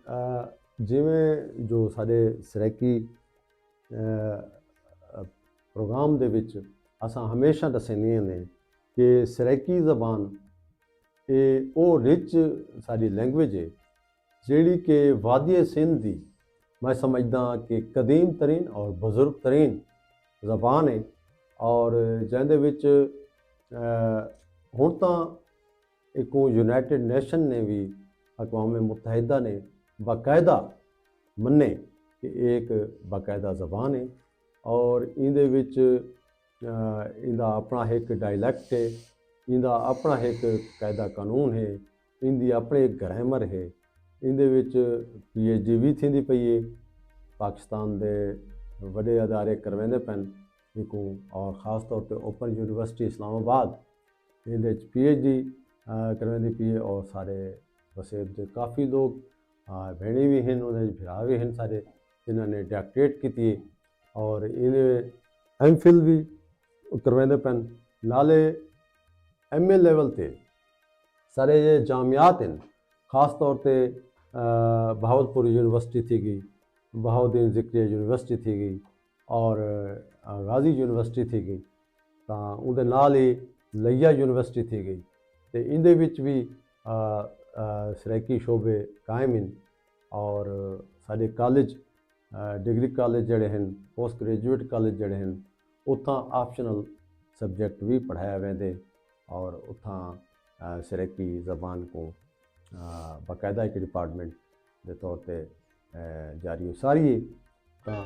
جویں جو سارے سرائکی پروگرام دے وچ اساں ہمیشہ دسیندے نے کہ سرائکی زبان او رچ ساری لینگویج ہے جیڑی کہ وادی سندھ دی میں سمجھدا کہ قدیم ترین اور بزرگ ترین زبان ہے اور جہندے وچ ہن تاں ایک یونائٹڈ نیشن نے بھی اقوام متحدہ نے باقاعدہ منے کہ ایک باقاعدہ زبان ہے اور اندے وچ اندا اپنا ایک ڈائلیکٹ ہے اندا اپنا ایک قاعدہ قانون ہے اندی اپنے ایک گرامر ہے اندے وچ پی ایچ ڈی بھی تھیندی پئی ہے پاکستان دے وڈے ادارے کرویندے پن اور خاص طور پہ اوپن یونیورسٹی اسلام آباد اندے پی ایچ ڈی کرویندی پئی ہے اور سارے وسیب دے کافی لوگ بھیڑی بھی ہیں انہوں نے بھرا بھی ہیں سارے جنہوں نے ڈاکٹریٹ کی اور انہیں ایم فل بھی کرویندے پن نالے ایم اے لیول تے سارے یہ جامعات ہیں خاص طور پہ بہاولپور یونیورسٹی تھی گئی بہاؤدین ذکریہ یونیورسٹی تھی گئی اور غازی یونیورسٹی تھی گئی تاں اندے نال ہی لیا یونیورسٹی تھی گئی تے اندے وچ بھی سرائکی شعبے قائم ہیں اور سارے کالج ڈگری کالج جڑے ہیں پوسٹ گریجویٹ کالج جڑے ہیں اتھاں آپشنل سبجیکٹ بھی پڑھایا ویندے اور اتھاں سرائکی زبان کو باقاعدہ ایک ڈپارٹمنٹ دے طور پہ جاری ہو ساری تاں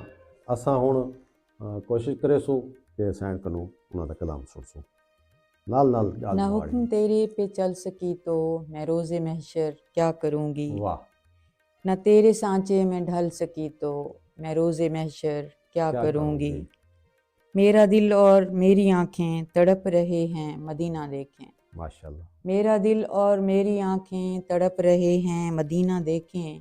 اساں ہن کوشش کرے سوں کہ سائن کنوں انہاں دا کلام سن سوں نال نال گال نہ مواڑی حکم تیرے پہ چل سکی تو میں روز محشر کیا کروں گی واہ نہ تیرے سانچے میں ڈھل سکی تو میں روز محشر کیا کروں گی میرا دل اور میری آنکھیں تڑپ رہے ہیں مدینہ دیکھیں ماشاءاللہ میرا دل اور میری آنکھیں تڑپ رہے ہیں مدینہ دیکھیں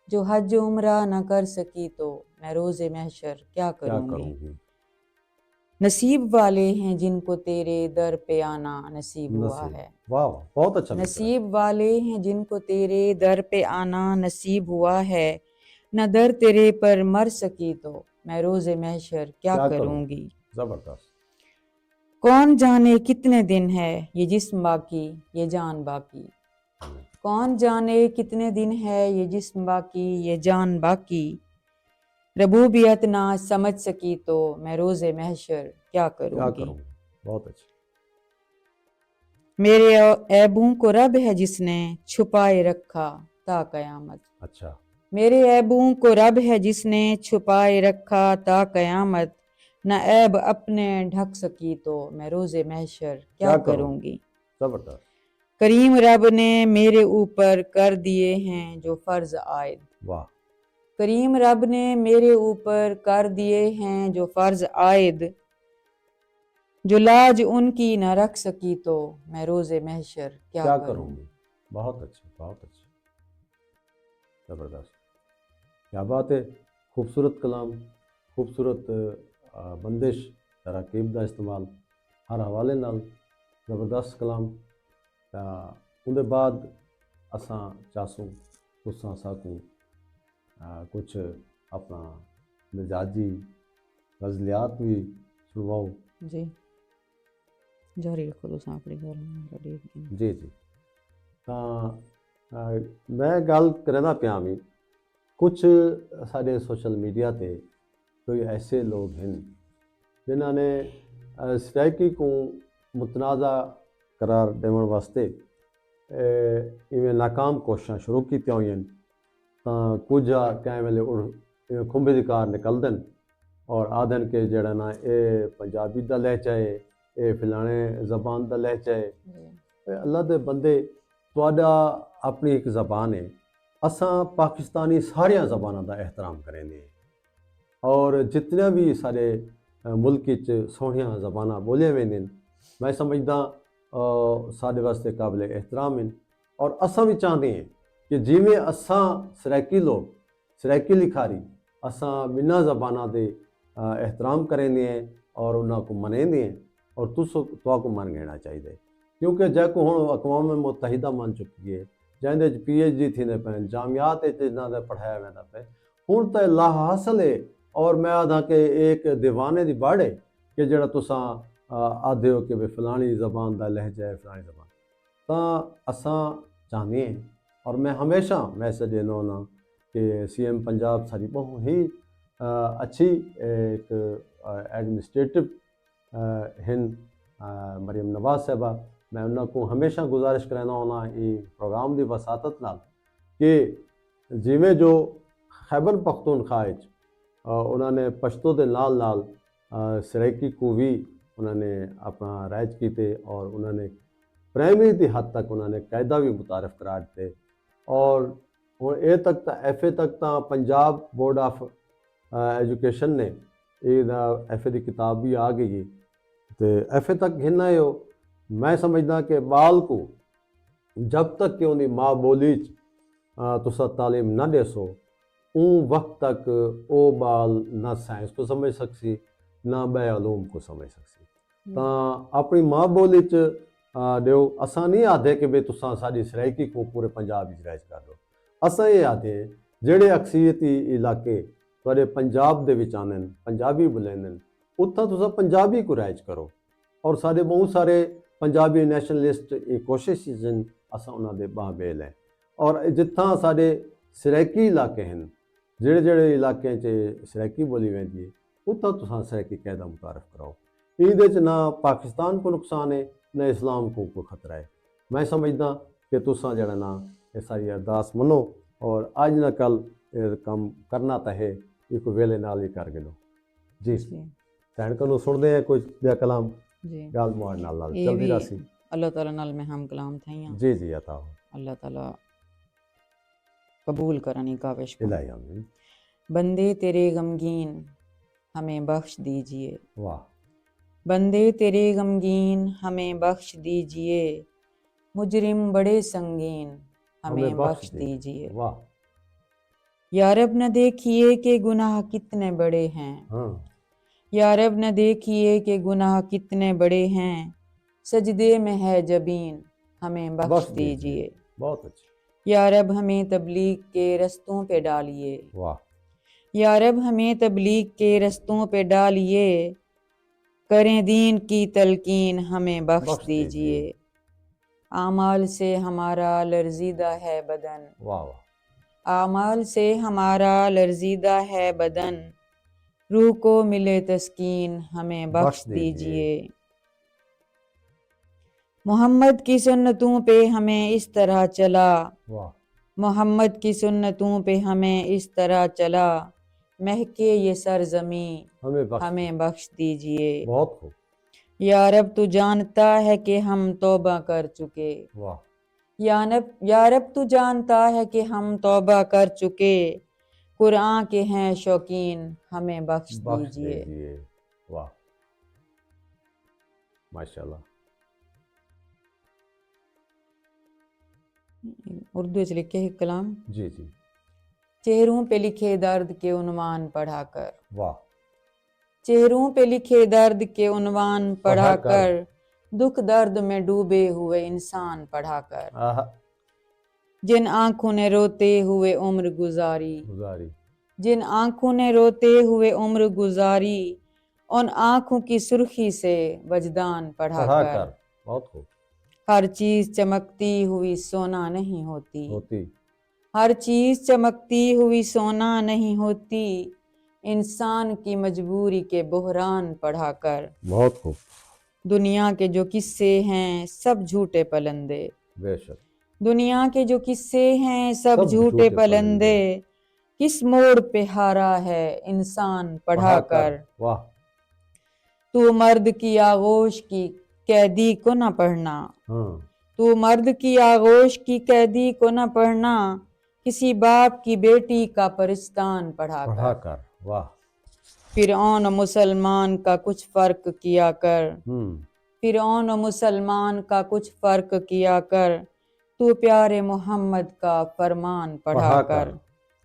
جو حج عمرہ نہ کر سکی تو میں روز محشر کیا کروں گی نصیب والے ہیں جن کو تیرے در پہ آنا نصیب ہوا ہے واہ بہت اچھا نصیب والے ہیں جن کو تیرے در پہ آنا نصیب ہوا ہے نہ در تیرے پر مر سکی تو میں روز محشر کیا کروں گی زبردست کون جانے کتنے دن ہے یہ جسم باقی یہ جان باقی کون جانے کتنے دن ہے یہ جسم باقی یہ جان باقی ربوبیت نہ سمجھ سکی تو میں روز محشر کیا کروں گی بہت اچھا میرے عیبوں کو رب ہے جس نے چھپائے رکھا تا قیامت اچھا میرے عیبوں کو رب ہے جس نے چھپائے رکھا تا قیامت نہ عیب اپنے ڈھک سکی تو میں روز محشر کیا کروں گی زبردست کریم رب نے میرے اوپر کر دیے ہیں جو فرض عائد واہ کریم رب نے میرے اوپر کر دیے ہیں جو فرض عائد جو لاج ان کی نہ رکھ سکی تو میں روز محشر کیا کروں گی بہت اچھا زبردست کیا بات ہے خوبصورت کلام خوبصورت بندش تراکیب دا استعمال ہر حوالے نال زبردست کلام اندے بعد اساں چاسوں تساں ساکوں کچھ اپنا مزاجی غزلیات بھی سنواؤ جی ਜਾਰੀ ਰੱਖੋ ਤੁਸੀਂ ਆਪਣੀ ਗੱਲ ਨੂੰ ਰੈਡੀ। ਜੀ ਜੀ। ਤਾਂ ਮੈਂ ਗੱਲ ਕਰਦਾ ਪਿਆ ਵੀ ਕੁਝ ਸਾਡੇ ਸੋਸ਼ਲ ਮੀਡੀਆ ਤੇ ਕੋਈ ਐਸੇ ਲੋਕ ਹਨ ਜਿਨ੍ਹਾਂ ਨੇ ਸਟ੍ਰਾਈਕੀ को मुतनाज़ा करार देने वास्ते इवें नाकाम कोशिशां शुरू कीतियां होईयां तां कुछ कैं वेले खुंबे दी कार निकलदे न और आदन के जेड़ा ना पंजाबी दा लहजा है, फलाने ज़बान दा लहजा है। अल्लाह दे बंदे, तुहाडा अपनी एक ज़बान है, असां पाकिस्तानी सारियां ज़बानां दा एहतराम करेंदे और जितने भी सारे मुल्क च सोहनियां ज़बानां बोलियां वेंदियां मैं समझदा साढ़े वास्ते काबिल एहतराम हैं और असां भी चाहते हैं कि जिमें असां सराइकी लोग सराइकी लिखारी असां बिना ज़बाना दे एहतराम करेंदे हैं और उन्होंने मनेंदे हैं और तुहाको मन घेना चाहिए क्योंकि जैको हुण अक़वाम मुत्तहिदा मन चुकी है जैंदे PhD थींदे पैन जामियात इन्हां दा पढ़ाया वेंदा पे हुण तां लाहासिल है और मैं आदा कि एक दीवाने दी बाड़ है कि जेड़ा तुसां आदे हो कि फलानी ज़बान दा लहजा है फलानी ज़बान तां असां चाहते हैं और मैं हमेशा मैसेज देना होना कि CM पंजाब सारी बहुत ही अच्छी एक एडमिनिस्ट्रेटिव हिंद मरियम नवाज साहबा मैं उन्होंने हमेशा गुजारिश करना होना ये प्रोग्राम की वसातत नाल कि जिमें जो खैबर पख्तूनख्वा उन्होंने पश्तो के नाल नाल सराइकी को भी उन्होंने अपना राइज किए और उन्होंने प्राइमरी की हद तक उन्होंने कायदा भी मुतारफ करा दिते और हुण ए तक FA तक तो पंजाब बोर्ड ऑफ एजुकेशन ने FA की किताब भी आ गई है तो FA तक हिन्ना हो मैं समझदा कि बाल को जब तक कि उनकी माँ बोली तुसा तालीम न देसो उन वक्त तक वो बाल ना साइंस को समझ सकसी ना बयालूम को समझ सकसी तो अपनी माँ बोली च दिओ असां नहीं आते कि भाई तुसां साडी सराइकी को पूरे पंजाब विच राइज कर दो असां ये आते जेड़े अक्सीयती इलाके तुहाडे पंजाब दे विच आने पंजाबी बोलैंदे उत्थां तुसां पंजाबी को राइज करो और साडे बहुत सारे पंजाबी नैशनलिस्ट कोशिश असां उन्हां दे बाह बेल है और जिथां साडे सराइकी इलाके हैं जेड़े जेड़े इलाके च सराइकी बोली वेंदी है उत्थां तुसां सराइकी कायदा मुतारफ कराओ इहदे च ना पाकिस्तान को नुकसान है न इस्लाम को कोई खतरा है मैं समझदा कि तुसां जेड़ा ना ये सारी अरदास मनो और अज ना कल काम करना तो है एक वेले नाल ही कर गिनो जी सैन को सुनते हैं कुछ या कलाम जी गाल मुआर नाल ये चलदी भी रासी अल्लाह ताला नाल में हम कलाम थईयां जी जी अता हो अल्लाह ताला कबूल करनी काविश को। इलाही आमीन बंदे तेरे गमगीन हमें बख्श दीजिए वाह बंदे तेरे गमगीन हमें बख्श दीजिए मुजरिम बड़े संगीन हमें बख्श दीजिए वाह या रब न देखिए कि गुनाह कितने बड़े हैं हाँ या रब न देखिए कि गुनाह कितने बड़े हैं सजदे में है जबीन हमें बख्श दीजिए बहुत अच्छा या रब हमें तबलीग के रस्तों पे डालिए वाह या रब हमें तबलीग के रस्तों पे डालिए करें दीन की तलकीन हमें बख्श दीजिए आमाल से हमारा लर्जीदा है बदन वाह वाह आमाल से हमारा लर्जीदा है बदन रूह को मिले तस्कीन हमें बख्श दीजिए मोहम्मद की सुन्नतों पे हमें इस तरह चला वाह मोहम्मद की सुन्नतों पे हमें इस तरह चला महके ये सरजमी हमें बख्श दीजिए बहुत खूब या रब तू जानता है कि हम तौबा कर चुके वाह या रब तू जानता है कि हम तौबा कर चुके कुरान के हैं शौकीन हमें बख्श दीजिए वाह माशाल्लाह उर्दू से लिखे कलाम जी जी चेहरों पे लिखे दर्द के उन्वान पढ़ाकर वाह चेहरों पे लिखे दर्द के उन्वान पढ़ाकर दुख दर्द में डूबे हुए इंसान पढ़ाकर जिन आंखों ने रोते हुए उम्र गुजारी जिन आंखों ने रोते हुए उम्र गुजारी उन आँखों की सुर्खी से वजदान पढ़ा पढ़ा कर। कर, बहुत खूब। हर चीज चमकती हुई सोना नहीं होती, होती, हर चीज चमकती हुई सोना नहीं होती, इंसान की मजबूरी के बहरान पढ़ा कर। बहुत खूब, दुनिया के जो किस्से हैं सब झूठे पलंदे, बेशक। दुनिया के जो किस्से हैं सब सब झूठे झूठे पलंदे, किस मोड़ पे हारा है इंसान पढ़ा कर। वाह, तू मर्द की आगोश की कैदी को न पढ़ना, हाँ, तू मर्द की आगोश की कैदी को न पढ़ना, किसी बाप की बेटी का परिस्तान पढ़ा पढ़ा कर। कर, वाह। फिरौन और मुसलमान का कुछ फर्क किया कर, फिरौन और मुसलमान का कुछ फर्क किया कर, तू प्यारे मोहम्मद का फरमान पढ़ा कर।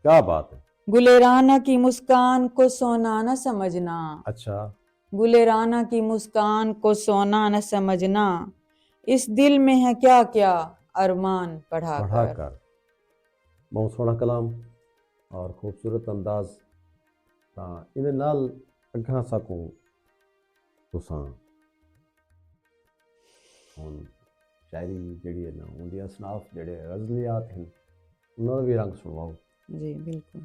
क्या बात है। गुलेराना की मुस्कान को सोना न समझना, अच्छा, गुलेराना की मुस्कान को सोना न समझना, इस दिल में है क्या क्या अरमान पढ़ा कर। बहुत सोहना कलाम और खूबसूरत अंदाज। ਤਾਂ ਇਹਦੇ ਨਾਲ ਅੱਗਾਂ ਸਕੋ ਤੁਸਾਂ ਹੁਣ ਸ਼ਾਇਰੀ ਜਿਹੜੀ ਹੈ ਨਾ ਉਹਦੀ ਅਸਨਾਫ ਜਿਹੜੇ ਗਜ਼ਲੀਆਤ ਹਨ ਉਹਨਾਂ ਦਾ ਵੀ ਰੰਗ ਸੁਣਵਾਓ। जी बिल्कुल।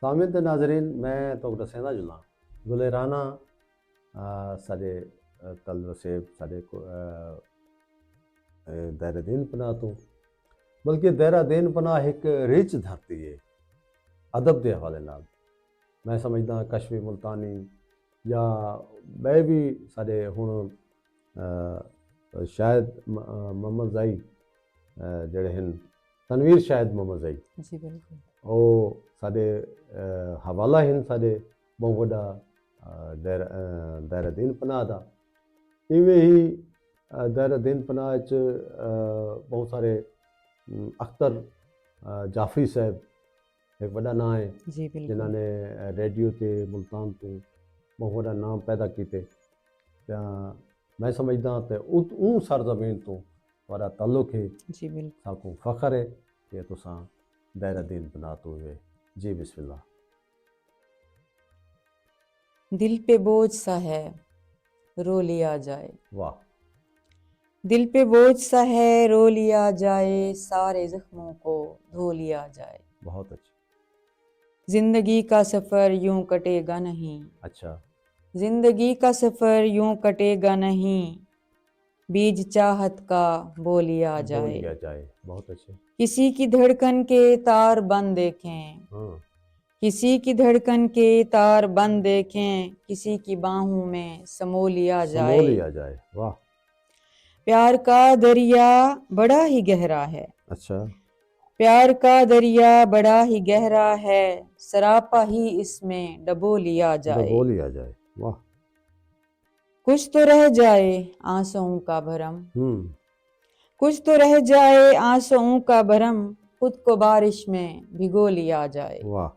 ਸਾਮਿਨ ਤੇ ਨਾਜ਼ਰੀਨ, ਮੈਂ ਤੁਹਾਨੂੰ ਦੱਸਣਾ ਜੁਲਾਂ ਗੁਲੇਰਾਨਾ ਸਾਡੇ ਤਲਵਸੇਬ ਸਾਡੇ ਦਾਇਰਾ ਦੀਨ ਪਨਾਹ ਤੋਂ, ਬਲਕਿ ਦਾਇਰਾ ਦੀਨ ਪਨਾਹ ਇੱਕ ਰਿਚ ਧਰਤੀ ਹੈ ਅਦਬ ਦੇ ਹਵਾਲੇ ਨਾਲ। ਮੈਂ ਸਮਝਦਾ ਕਸ਼ਮੀ ਮੁਲਤਾਨੀ ਜਾਂ ਮੈਂ ਵੀ ਸਾਡੇ ਹੁਣ ਸ਼ਾਇਦ ਮੁਹੰਮਦ ਜ਼ਾਈ ਜਿਹੜੇ ਹਨ, ਤਨਵੀਰ ਸ਼ਾਹਿਦ ਮੁਹੰਮਦ ਜ਼ਾਈ, जी बिल्कुल। ਉਹ ਸਾਡੇ ਹਵਾਲਾ ਹਨ ਸਾਡੇ ਬਹੁਤ ਵੱਡਾ ਦਾਇਰਾ ਦੀਨ ਪਨਾਹ ਦਾ। ਇਵੇਂ ਹੀ ਦਾਇਰਾ ਦੀਨ ਪਨਾਹ 'ਚ ਬਹੁਤ ਸਾਰੇ ਅਖਤਰ ਜਾਫਰੀ ਸਾਹਿਬ ਇੱਕ ਵੱਡਾ ਨਾਂ ਹੈ जी बिल्कुल। ਜਿਨ੍ਹਾਂ ਨੇ ਰੇਡੀਓ 'ਤੇ ਮੁਲਤਾਨ ਤੋਂ ਬਹੁਤ ਵੱਡਾ ਨਾਮ ਪੈਦਾ ਕੀਤੇ। ਤਾਂ ਮੈਂ ਸਮਝਦਾ ਤੇ ਉਹ ਸਰਜ਼ਮੀਨ ਤੋਂ ਤੁਹਾਡਾ ਤਾਲੁਕ ਹੈ, जी बिल्कुल। ਸਾਕੂ ਫਖਰ ਹੈ ਕਿ ਤੁਸਾਂ ਦਾਇਰਾ ਦੀਨ ਪਨਾਹ ਤੋਂ ਹੋਏ। ਜੀ ਬਿਸमिल्लाह। दिल पे बोझ सा है रो लिया जाए, वाह, दिल पे बोझ सा है रो लिया जाए, सारे जख्मों को धो लिया जाए। बहुत अच्छा। जिंदगी का सफर यूं कटेगा नहीं, अच्छा, जिंदगी का सफर यूं कटेगा नहीं, बीज चाहत का बो लिया बोल जाए। लिया जाए, बहुत अच्छे। किसी की धड़कन के तार बन देखें, हाँ, किसी की धड़कन के तार बन देखें, किसी की बाहों में समो लिया समो जाए। लिया जाए, वाह। प्यार का दरिया बड़ा ही गहरा है, अच्छा, प्यार का दरिया बड़ा ही गहरा है, सरापा ही इसमें डबो लिया जाए। डबो लिया जाए, वाह। कुछ तो रह जाए आंसुओं का भरम, कुछ तो रह जाए आंसुओं का भरम, खुद को बारिश में भिगो लिया जाए। वाह।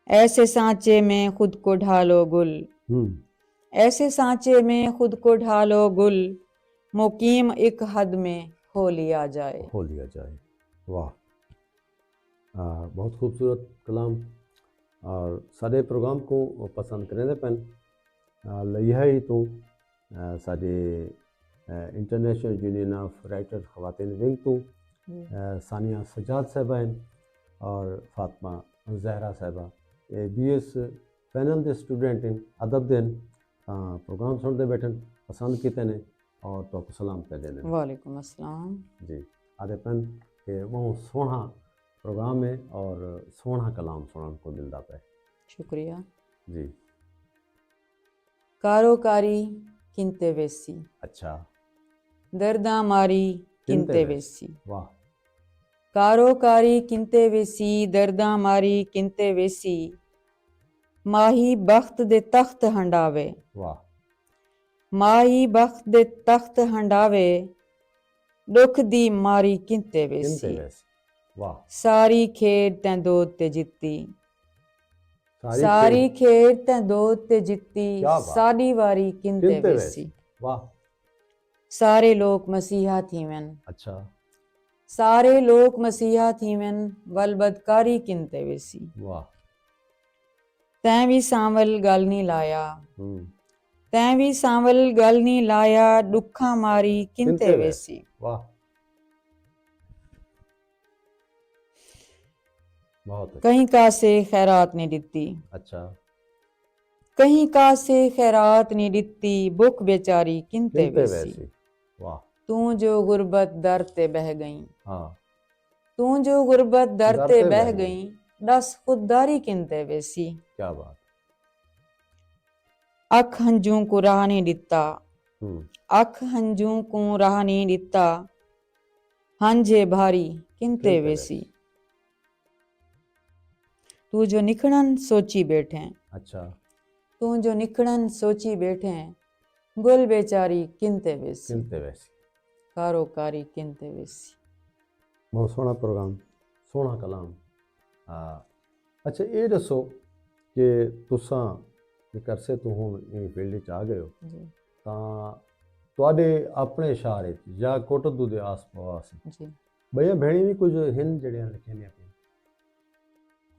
ऐसे सांचे में खुद को ढालो गुल, ऐसे सांचे में खुद को ढालो गुल, मुकीम एक हद में खो लिया जाए। खो लिया जाए, वाह। बहुत खूबसूरत कलाम और सारे प्रोग्राम को पसंद करें पैन लिया ही तो सारे इंटरनेशनल यूनियन ऑफ राइटर खवातीन विंग तो सानिया सजाद साहबा हैं और फातिमा जहरा साहबा BS पैनल के स्टूडेंट हैं, अदब के प्रोग्राम सुनते बैठन पसंद किते ने और तो सलाम कह देने। वालेकुम अस्सलाम जी। आधे पेन के वो सोना प्रोग्राम है और सोना कलाम सुनने को मिलता है। शुक्रिया जी। कारोकारी किंते वेसी, अच्छा, दर्दा मारी किंते वेसी, वाह। कारोकारी किंते वेसी, दर्दा मारी किंते वेसी, माही बख्त दे तख्त हंडावे, वाह। माही बख्त दे तख्त हंडावे, दुख दी मारी किंते वेसी, वाह। सारी खेड तैं दोद ते जित्ती, सारी खेड खेड तैं दोद ते जित्ती, साडी वारी किंते वेसी, वाह। सारे लोग मसीहा थी वन, अच्छा, सारे लोग मसीहा थीवन वल बदकारी किनते वेसी वाह। तैं भी सांवल गल नहीं लाया हम्म। तैं भी सांवल गल नहीं लाया दुखा मारी किनते वेसी वाह, बहुत अच्छा। कहीं का से खैरात नहीं दिती अच्छा, कहीं का से खैरात नहीं दिती भुख बेचारी किनते किनते वेसी वैसी। वाह। तू जो गुर्बत दर ते बह गई हाँ, तू जो गुर्बत दर दर ते ते बह बह गई दस खुददारी किनते वेसी क्या बात। अख हंजू को राह नहीं दिता हम्म। अख हंजू को राह नहीं दिता हांझे भारी किनते किनते वेसी तू जो निखड़न सोची बैठे अच्छा, तू जो निखड़न सोची बैठे गुल बेचारी किनते वेसी किनते वैसी। कारोकारी किनते वेसी बहुत सोहना प्रोग्राम, सोहना कलाम। अच्छा, ये दसो कि तुसां एक अरसे तो हुण इस फील्ड च आ गए हो, जी ਤਾਂ ਤੁਹਾਡੇ ਆਪਣੇ ਸ਼ਾਇਰ ਵਿੱਚ ਜਾਂ ਕੋਟਦੂ ਦੇ ਆਸ-ਪਾਸ जी ਬਈਆਂ ਭੈਣੀ ਵੀ ਕੁਝ ਹਿੰਦ ਜਿਹੜੀਆਂ ਲਿਖੀਆਂ ਨੇ ਆਪਣੀ।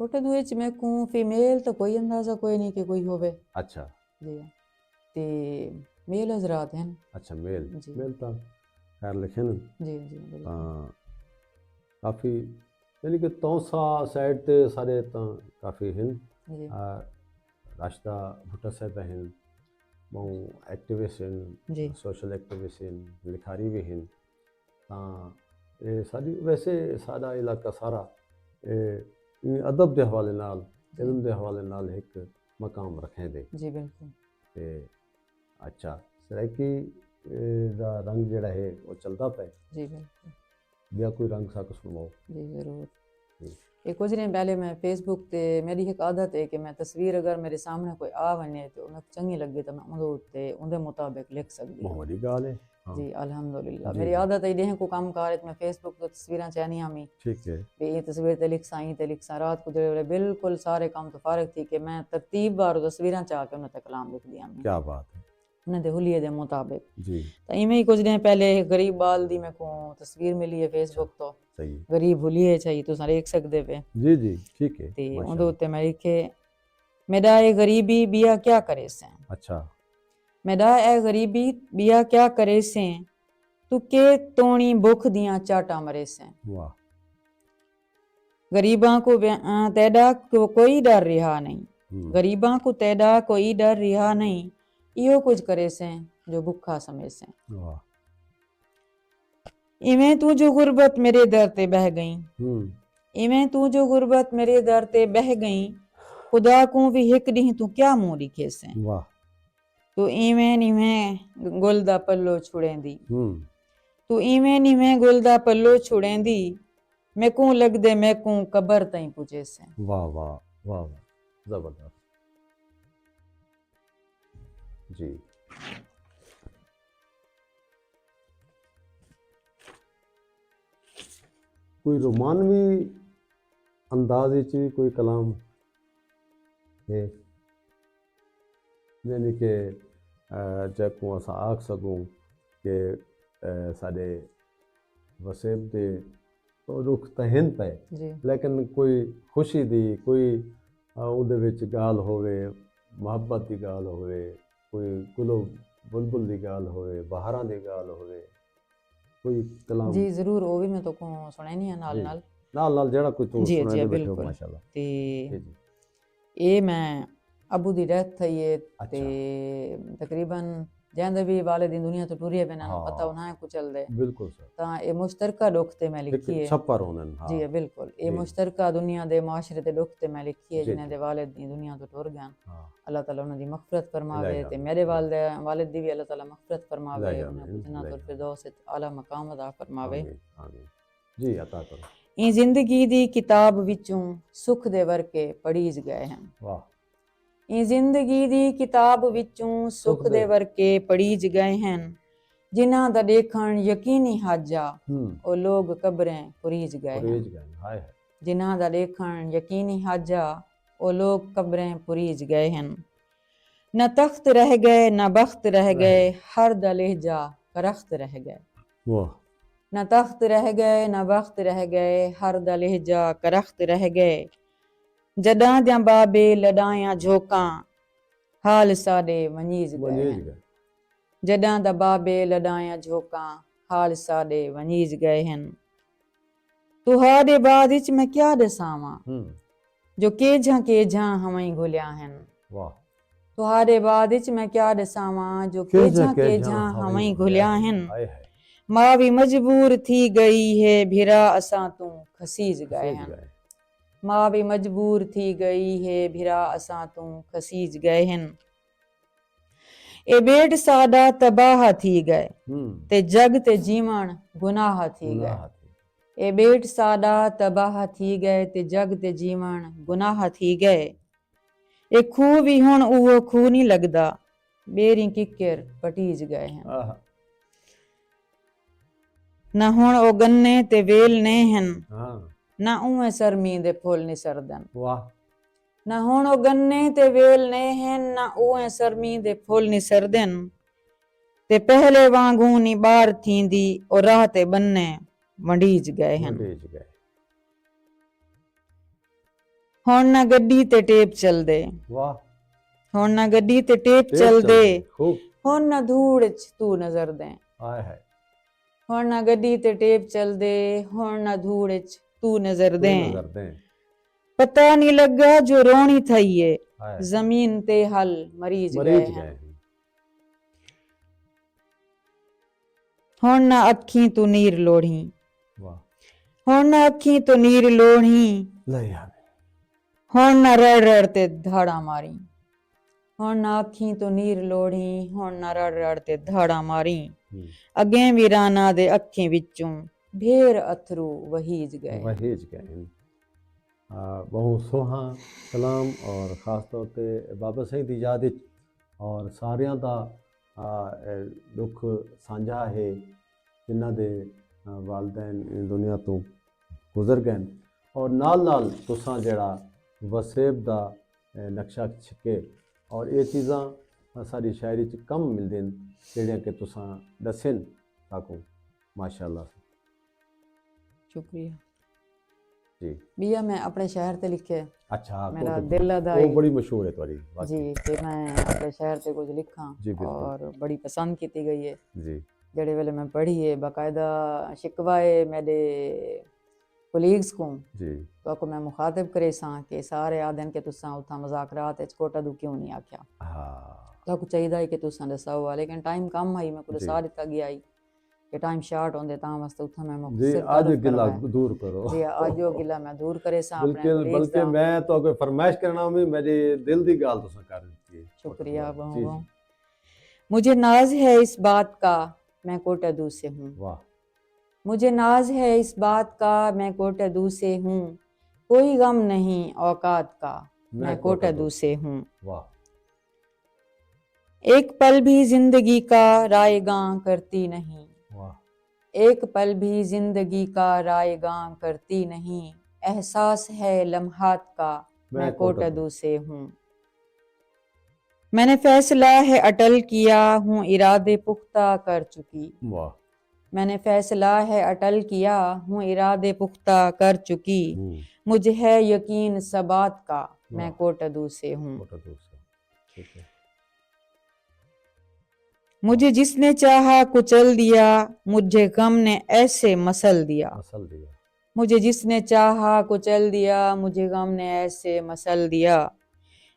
कोटे दुए च मैं को फीमेल तो कोई अंदाजा कोई नहीं कि कोई होवे ਅੱਛਾ जी ते मेल हजरात हैं ਅੱਛਾ, ਮੇਲ ਜੀ। ਮੇਲ ਤਾਂ ਖੈਰ ਲਿਖੇ ਨੇ जी जी बिल्कुल ਤਾਂ ਕਾਫੀ, ਯਾਨੀ ਕਿ ਤੌਸਾ ਸਾਈਡ ਤੇ ਸਾਰੇ ਤਾਂ ਕਾਫੀ ਹਿੰਦ जी ਰਾਸ਼ਦਾ ਭੁੱਟਾ ਸਾਹਿਬ ਹਿੰਦ ਬਹੁ ਐਕਟਿਵਿਸਟ जी ਸੋਸ਼ਲ ਐਕਟਿਵਿਸਟ ਲਿਖਾਰੀ ਵੀ ਹਿੰਦ ਤਾਂ ਇਹ ਸਾਡੀ ਵੈਸੇ ਸਾਡਾ ਇਲਾਕਾ ਸਾਰਾ ਇਹ ਅਦਬ ਦੇ ਹਵਾਲੇ ਨਾਲ ਇਲਮ ਦੇ ਹਵਾਲੇ ਨਾਲ ਇੱਕ ਮਕਾਮ ਰੱਖੇ ਦੇ जी बिल्कुल ਤੇ ਅੱਛਾ ਸਰਾਇਕੀ ਦਾ ਰੰਗ ਜਿਹੜਾ ਹੈ ਉਹ ਚੱਲਦਾ ਪਿਆ जी बिल्कुल ਜਾਂ ਕੋਈ ਰੰਗ ਸਾਕ ਸੁਣਾਓ। जी ज़रूर जी। ये कुछ दिन पहले मैं फेसबुक ते मेरी एक आदत है कि मैं तस्वीर अगर मेरे सामने कोई आ वने तो मैं चंगी लगे तो मैं उहदे उत्ते उहदे मुताबिक लिख सकदी बहुत हूं बड़ी गाल है। हाँ, जी अल्हम्दुलिल्लाह जी, मेरी जी। आदत है देह को काम कार मैं फेसबुक तो तस्वीरां चैनी आमी ठीक है। भी ये तस्वीर ते लिख सा रात को जेड़े बिल्कुल सारे काम तो फारग थी कि मैं तरतीब बार तस्वीरां चा के उन्हें ते कलाम लिख दिया मैं क्या बात है। उन्हें दे हुलिये दे मुताबिक जी, तो इवें ही कुछ दिन पहले गरीब बाल दी मेरे को तस्वीर मिली है फेसबुक तो सही। गरीब हुलिये चाहिए तुस देख सकदे पे जी जी ठीक है। ते उहदे माशाल्लाह। उत्ते मैं लिखे मेरा ये गरीबी बिया क्या करे से अच्छा, मेरा ए गरीबी बिया क्या करे से तू के तोणी भुख दियां चाटा मरे से वाह। गरीबां को तेरा कोई डर रहा नहीं गरीबां को तेरा कोई डर रहा नहीं इहो कुछ करे से जो भुखा समय से वाह। इवें तू जो गुरबत मेरे दर ते बह गई इवें तू जो गुरबत मेरे दर ते बह गई खुदा को भी हिक दी तू क्या मुंह दिखे से वाह। तू इवें निवें गुल दा पल्लो छुड़ेंदी हम्म। तू इवें निवें गुल दा पल्लो छुड़ेंदी मैं को लगदे मैं को कबर ताईं पुजे से वाह वाह वाह वाह, जबरदस्त। जी, कोई रोमानवी अंदाज विच भी कोई कलाम है यानी कि जेको असां आख सकूं कि साडे वसेब दे रुख ਤਾਂ ਹਿੰਦ ਪਏ जी ਲੇਕਿਨ ਕੋਈ ਖੁਸ਼ੀ ਦੀ ਕੋਈ ਉਹਦੇ ਵਿੱਚ ਗਾਲ ਹੋਵੇ ਮੁਹੱਬਤ ਦੀ ਗਾਲ ਹੋਵੇ ਕੋਈ ਗੁਲੋ ਬੁਲਬੁਲ ਦੀ ਗਾਲ ਹੋਵੇ ਬਹਾਰਾਂ ਦੀ ਗਾਲ ਹੋਵੇ ਕੋਈ ਕਲਾਮ जी जरूर वो भी मैं तो को सुनानी है नाल जी। नाल ਨਾਲ ਜਿਹੜਾ ਕੋਈ ਤੂੰ जी ਸੁਣਾਉਂਦੇ जी ਬੈਠੇ ਹੋ बिल्कुल ਮਾਸ਼ਾਅੱਲਾ। ते जी जी। ये मैं अबू दी डेथ थई है ते अच्छा। तकरीबन जंदे भी वालिद दुनिया तो टुरी है बिना हाँ। पता उन्हें को चल दे बिल्कुल सर। ता ये मुश्तरका दुख ते मैं एक लिखी है छप्पर होने हाँ। जी बिल्कुल ये जी। मुश्तरका दुनिया दे माशरे ते दुख ते मैं लिखी है जी, जिन्हें जी। दे वालिद दी दुनिया तो टुर गए हाँ। अल्लाह ताला उन्हें दी मगफरत फरमावे इलाही ते आमीन, मेरे इलाही। वालिद दी भी अल्लाह ताला मगफरत फरमावे इलाही उन्हें आमीन, को जन्नतुल इलाही फिरदौस आला मकाम अता फरमावे आमीन आमीन। जी अता करो। ਇਹ ਜ਼ਿੰਦਗੀ ਦੀ ਕਿਤਾਬ ਵਿੱਚੋਂ ਸੁੱਖ ਦੇ ਵਰਕੇ ਪੜ੍ਹੀਜ ਗਏ ਹਨ वाह। ਇਹ ਜ਼ਿੰਦਗੀ ਦੀ ਕਿਤਾਬ ਵਿੱਚੋਂ ਸੁੱਖ ਦੇ ਵਰਕੇ ਪੜ੍ਹੀਜ ਗਏ ਹਨ ਜਿਨ੍ਹਾਂ ਦਾ ਦੇਖਣ ਯਕੀਨੀ ਹਾਜਾ ਉਹ ਲੋਗ ਕਬਰਾਂ ਪੁਰੀਜ ਗਏ ਹਨ हाय है। ਜਿਨ੍ਹਾਂ ਦਾ ਦੇਖਣ ਯਕੀਨੀ ਹਾਜਾ ਉਹ ਲੋਗ ਕਬਰਾਂ ਪੁਰੀਜ ਗਏ ਹਨ ਨਾ ਤਖਤ ਰਹਿ ਗਏ ਨਾ ਬਖਤ ਰਹਿ ਗਏ ਹਰ ਦਾ ਲਹਿਜਾ ਕਰਖਤ ਰਹਿ ਗਏ वाह। نہ تخت رہ گئے نہ وقت رہ گئے، ہر دا لہجہ کرخت رہ گئے، جداں دیاں بابے لڑائیاں جھوکاں، حال ساڈے ونیز گئے منیج ہیں، گئے جداں دا بابے لڑائیاں جھوکاں، حال ساڈے ونیز گئے ہیں۔ تہاڈے بعد وچ میں کیا دساواں، جو کیجھاں ہمیں گھلیاں ہیں، واہ تہاڈے بعد وچ میں کیا دساواں، جو کیجھاں ہمیں گھلیاں ہیں، ہائے ہائے ماں بھی مجبور تھی گئی ہے، بھرا اساں تو کھسیج گئے سیج ہیں، گئے ماں بھی مجبور تھی گئی ہے، بھرا اساں تو کھسیج گئے ہیں۔ اے بیٹ ساڈا تباہ تھی گئے، تے جگ تے جیون گناہ تھی گئے، گناہ تھی اے بیٹ ساڈا تباہ تھی گئے، تے جگ تے جیون گناہ تھی گئے، اے خوہ بھی ہن اوہ خوہ نہیں لگدا، بیری ککر پٹیج گئے ہیں، آہ نہ ہن او گنے تے ویل نے ہن، ہاں نہ اوے سرمی دے پھل نسردن، واہ نہ ہن او گنے تے ویل نے ہن، نہ اوے سرمی دے پھل نسردن، تے پہلے وانگوں نی بار تھیندی، او راہ تے بننے منڈیج گئے ہن، منڈیج گئے ہن نہ گڈی تے ٹیپ چل دے، واہ ہن نہ گڈی تے ٹیپ ٹیپ چل دے، خوب ہن نہ دھوڑ وچ تو نظر دیں، ہائے ہائے ہن نہ گڈی تے ٹیپ چل دے، ہن نہ دھوڑ وچ تو نظر تو دیں، نظر دیں پتہ نہیں لگا جو رونی تھئیے، ہائے زمین تے ہل مریج گئے مریج ہیں، گئے ہن نہ اکھیں تو نیر لوڑھیں، واہ ہن نہ اکھیں تو نیر لوڑھیں، نہیں یار ہن نہ رڑ رڑ تے دھاڑاں ماریں، ہن نہ اکھیں تو نیر لوڑھیں، ہن نہ رڑ رڑ تے دھاڑاں ماریں، اگیں ویرانا دے اکھیں وچوں ڈھیر اتھرو وہیج گئے ہیں۔ وہیج گئے ہیں بہت سوہاں سلام اور خاص طور تے بابا سائیں دی یاد وچ اور ساریاں دا دکھ سانجھا ہے جنہاں دے والدین ان دنیا تو گزر گئے اور نال نال تساں جڑا وسیب دا نقشہ چھکے اور یہ چیزاں ساری شاعری چ کم ملدیں جڑیاں کہ تساں دسن تاکو ماشاءاللہ شکریہ جی بیا میں اپنے شہر تے لکھے اچھا میرا دل وہ ادائی بڑی مشہور ہے تھوڑی جی کہ میں اپنے شہر تے کچھ لکھاں جی بالکل اور بڑی پسند کیتی گئی ہے جی جڑے ویلے میں پڑھی ہے باقاعدہ شکوائے میرے کولیگز کو جی تو کو میں مخاطب کرے ساں کہ سارے آدن کہ تساں اتھاں مذاکرات وچ کوٹا دو کیوں نہیں آکھیا ہاں تو کو چاہیدا ہے کہ تساں دساؤ لیکن ٹائم کم آئی میں کو جی دسا دتا گیا ہی کہ ٹائم شارٹ ہوندے تاں واسطے اتھاں میں جی مختصر آج تعارف گلا کروایا دور کرو جی آجو گلا میں دور کرے ساں اپنے بالکل کولیگز بلکہ دا میں تو کوئی فرمائش کرنا بھی میری دل دی گال تساں کر دتی ہے شکریہ جی بہو جی مجھے ناز ہے اس بات کا میں کوٹا دو سے ہوں واہ مجھے ناز ہے اس بات کا میں کوٹا دو سے ہوں کوئی غم نہیں اوقات کا میں کوٹا دو سے ہوں واہ ایک پل بھی زندگی کا رائے گاں کرتی نہیں واہ ایک پل بھی زندگی کا رائے گاں کرتی نہیں احساس ہے لمحات کا میں کوٹا دو سے ہوں میں نے فیصلہ ہے اٹل کیا ہوں ارادے پختہ کر چکی واہ میں نے فیصلہ ہے اٹل کیا ہوں ارادے پختہ کر چکی مجھے ہے یقین ثبات کا میں کوٹا دو سے ہوں کوٹا دو سے ٹھیک ہے مجھے جس نے چاہا کچل دیا مجھے غم نے ایسے مسل دیا مسل دیا مجھے جس نے چاہا کچل دیا مجھے غم نے ایسے مسل دیا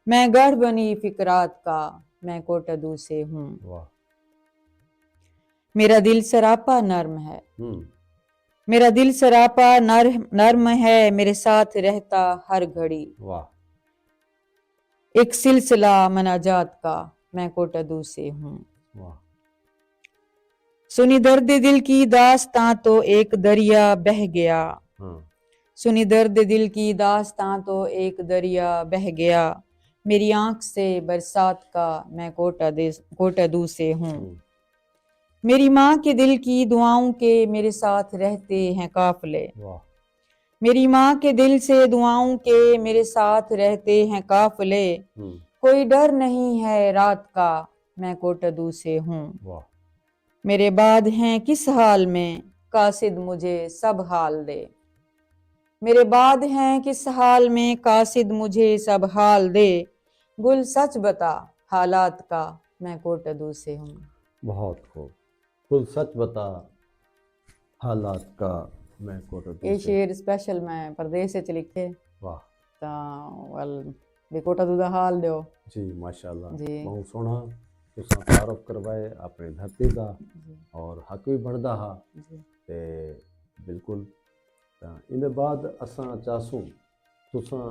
میں گڑھ بنی فکرات کا میں کوٹا دو سے ہوں واہ میرا دل سراپا نرم ہے ہوں میرا دل سراپا نرم ہے میرے ساتھ رہتا ہر گھڑی واہ ایک سلسلہ مناجات کا میں کوٹا دو سے ہوں واہ سنی درد دل کی داستاں تو ایک دریا بہہ گیا ہاں سنی درد دل کی داستاں تو ایک دریا بہہ گیا میری آنکھ سے برسات کا میں کوٹا دو سے ہوں میری ماں کے دل کی دعاؤں کے میرے ساتھ رہتے ہیں قافلے واہ میری ماں کے دل سے دعاؤں کے میرے ساتھ رہتے ہیں قافلے کوئی ڈر نہیں ہے رات کا میں کوٹا دو سے ہوں واہ میرے بعد ہیں کس حال میں कासिद मुझे सब हाल दे। मेरे बाद हैं किस हाल में कासिद मुझे सब हाल दे। गुल सच बता हालात का मैं कोटदू से हूँ। बहुत खूब। कुल सच बता हालात का मैं कोटदू ये से। शेर स्पेशल मैं परदेस च लिखे वाह ਤਾਂ ਵੱਲ ਵੀ ਕੋਟਦੂ ਦਾ ਹਾਲ ਦਿਓ जी माशाल्लाह, जी बहुत सोहना तुसां तारुफ करवाए अपनी धरती का जी और हक भी बनदा हा जी ते बिल्कुल। ਤਾਂ ਇਹਦੇ ਬਾਅਦ ਅਸਾਂ ਚਾਹਸੂ तुसां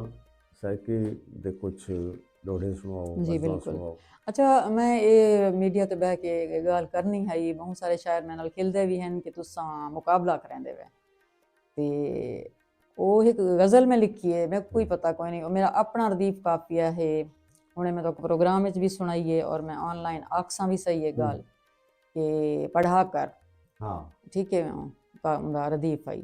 सैकी दे कुछ दोहे सुनाओ, जी गज़लां बिल्कुल। सुनाओ। अच्छा मैं ये मीडिया ते बह के गल करनी है बहुत सारे शायर मेरे नाल खिलदे भी हैं कि तुसां मुकाबला करेंदे वे ते ਉਹ ਇੱਕ ਗਜ਼ਲ ਮੈਂ ਲਿਖੀ ਹੈ ਮੈਂ ਕੋਈ ਪਤਾ ਕੋਈ ਨਹੀਂ ਉਹ ਮੇਰਾ ਆਪਣਾ ਰਦੀਫ ਕਾਫੀਆ ਹੈ ਹੁਣੇ ਮੈਂ ਤਾਂ ਪ੍ਰੋਗਰਾਮ ਵਿੱਚ ਵੀ ਸੁਣਾਈ ਹੈ ਔਰ ਮੈਂ ਆਨਲਾइन ਆਖਸਾਂ ਵੀ ਸਹੀ ਹੈ ਗੱਲ ਕਿ ਪੜ੍ਹਾ ਕਰ हाँ ਠੀਕ ਹੈ ਉਹਦਾ ਰਦੀਫ ਆਈ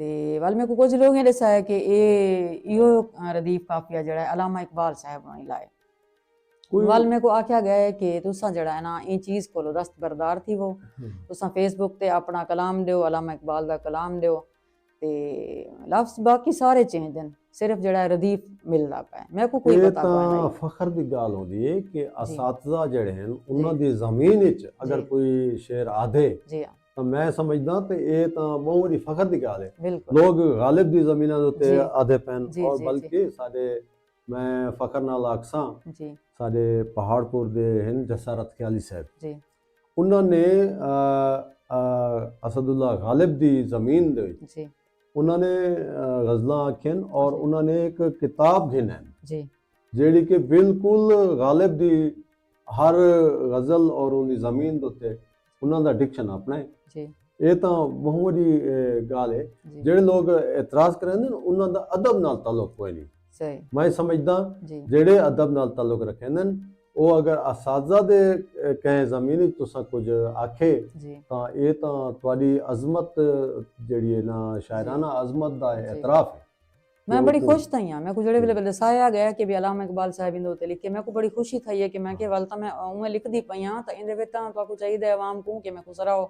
ਤੇ ਵੱਲ ਮੇਰੇ ਕੋ ਕੁਝ ਲੋਕ ਇਹ ਦੱਸਿਆ ਹੈ ਕਿ ਇਹੋ ਰਦੀਫ ਕਾਫੀਆ ਜਿਹੜਾ ਹੈ ਅਲਾਮਾ ਇਕਬਾਲ ਸਾਹਿਬ ਨੇ ਲਾਇਆ कोई ਵੱਲ ਮੇਰੇ ਕੋ ਆਖਿਆ ਗਿਆ ਹੈ ਕਿ ਤੁਸਾਂ ਜਿਹੜਾ ਹੈ ਨਾ ਇਹ ਚੀਜ਼ ਕੋਲੋਂ ਦਸਤਬਰਦਾਰ ਥੀ वो तुसां फेसबुक ते अपना कलाम दिओ अलामा इकबाल दा कलाम दिओ ते लफ्ज़ बाकी सारे चेंज हैं सिर्फ जड़ा रदीफ मिलदा पिया मैं को कोई ਇਹ पता कोई ਤਾਂ नहीं ਫਖਰ ਦੀ ਗੱਲ ਹੁੰਦੀ ਹੈ ਕਿ ਅਸਾਤਜ਼ਾ ਜਿਹੜੇ ਹਨ ਉਹਨਾਂ ਜੀ। ਦੀ ਜ਼ਮੀਨ ਵਿੱਚ ਅਗਰ ਜੀ। ਕੋਈ ਸ਼ੇਰ ਆਧੇ जी हाँ ਤਾਂ ਮੈਂ ਸਮਝਦਾ ਤੇ ਇਹ ਤਾਂ ਬਹੁਤ ਵੱਡੀ ਫਖਰ ਦੀ ਗੱਲ ਹੈ। बिल्कुल ਲੋਕ ਗਾਲਿਬ ਦੀ ਜ਼ਮੀਨਾਂ ਦੇ ਉੱਤੇ ਜੀ। ਆਧੇ ਪੈਣ ਜੀ, ਔਰ ਜੀ, ਬਲਕਿ ਸਾਡੇ ਮੈਂ ਫਖਰ ਨਾਲ ਆਖਸਾਂ जी ਸਾਡੇ ਪਹਾੜਪੁਰ ਦੇ ਹਨ ਜਸਾਰਤ ਖਿਆਲੀ ਸਾਹਿਬ जी ਉਹਨਾਂ ਨੇ ਅਸਦੁੱਲਾ ਗਾਲਿਬ ਦੀ ਜ਼ਮੀਨ ਦੇ ਵਿੱਚ जी ਉਹਨਾਂ ਨੇ ਗਜ਼ਲਾਂ ਆਖੀਆਂ ਔਰ ਜੀ। ਉਹਨਾਂ ਨੇ ਇੱਕ ਕਿਤਾਬ ਘਿਨਾ जी ਜਿਹੜੀ ਕਿ ਬਿਲਕੁਲ ਗਾਲਿਬ ਦੀ ਹਰ ਗਜ਼ਲ ਔਰ ਉਹਦੀ ਜ਼ਮੀਨ ਦੇ ਉੱਤੇ ਉਹਨਾਂ ਦਾ ਡਿਕਸ਼ਨ ਆਪਣਾ ਹੈ। जी ਇਹ ਤਾਂ ਬਹੁਤ ਵੱਡੀ ਗੱਲ ਹੈ। जी ਜਿਹੜੇ ਲੋਕ ਇਤਰਾਜ਼ ਕਰਦੇ ਨੇ ਉਹਨਾਂ ਦਾ ਅਦਬ ਨਾਲ ਤਾਲੁਕ ਕੋਈ ਨਹੀਂ। सही ਮੈਂ ਸਮਝਦਾ जी ਜਿਹੜੇ ਅਦਬ ਨਾਲ ਤਾਲੁਕ ਰੱਖਦੇ ਨੇ ਉਹ ਅਗਰ ਅਸਾਤਜ਼ਾ ਦੇ ਕਹੇ ਜ਼ਮੀਨ ਵਿੱਚ ਤੁਸੀਂ ਕੁਝ ਆਖੇ जी ਤਾਂ ਇਹ ਤਾਂ ਤੁਹਾਡੀ ਅਜ਼ਮਤ ਜਿਹੜੀ ਹੈ ਨਾ ਸ਼ਾਇਰਾਨਾ ਅਜ਼ਮਤ ਦਾ ਇਤਰਾਫ ਹੈ। मैं बड़ी खुश थी हाँ मैं को जड़े वेले दसाया गया कि भी अलामा इकबाल साहब इन उत्ते लिखे मैं को बड़ी खुशी थी है कि मैं के वल मैं उवें लिखदी पई हां तो इंदे विच तां को चाहिए आवाम को कि मैं को सराओ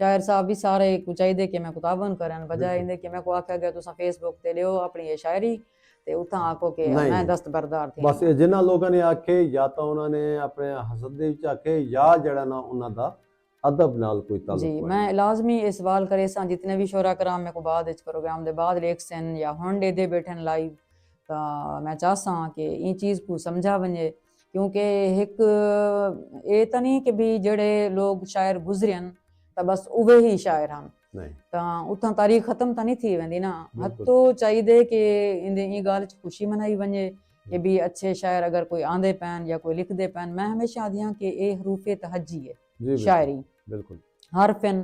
शायर साहब भी सारे को चाहिए कि मैं किताबन करन बजाय इंदे कि मैं को आख्या गया तुसा फेसबुक ते लियो अपनी ये शायरी ते उतां आखो कि नहीं। मैं दस्तबरदार थी ਬਸ ਇਹ ਜਿਨ੍ਹਾਂ ਲੋਕਾਂ ਨੇ ਆਖੇ ਜਾਂ ਤਾਂ ਉਹਨਾਂ ਨੇ ਆਪਣੇ ਹਸਦ ਦੇ ਵਿੱਚ ਆਖੇ ਜਾਂ ਜਿਹੜਾ ਨਾ ਉਹਨਾਂ ਦਾ ਅਦਬ ਨਾਲ ਕੋਈ ਤਾਲੁਕ जी ਹੋਵੇ। मैं लाजमी ये सवाल करे सा जितने भी शोरा कराम मेरे को बाद प्रोग्राम दे बाद लेख सन या हुण दे बैठन लाइव तो मैं चाहसा कि ये चीज़ को समझा वने क्योंकि एक ये तो नहीं कि भी जड़े लोग शायर गुजरन तो बस उवे ही शायर हैं नहीं तो उतां तारीख खत्म तो नहीं थी वेंदी ना बिल्कुल। हतो चाहिए कि इंदे ये गाल च खुशी मनाई वने कि भी अच्छे शायर अगर कोई आंदे पैन या कोई लिखदे पैन मैं हमेशा आदियां कि ये हरूफे तहज्जी है जी बिल्कुल, शायरी बिल्कुल हरफन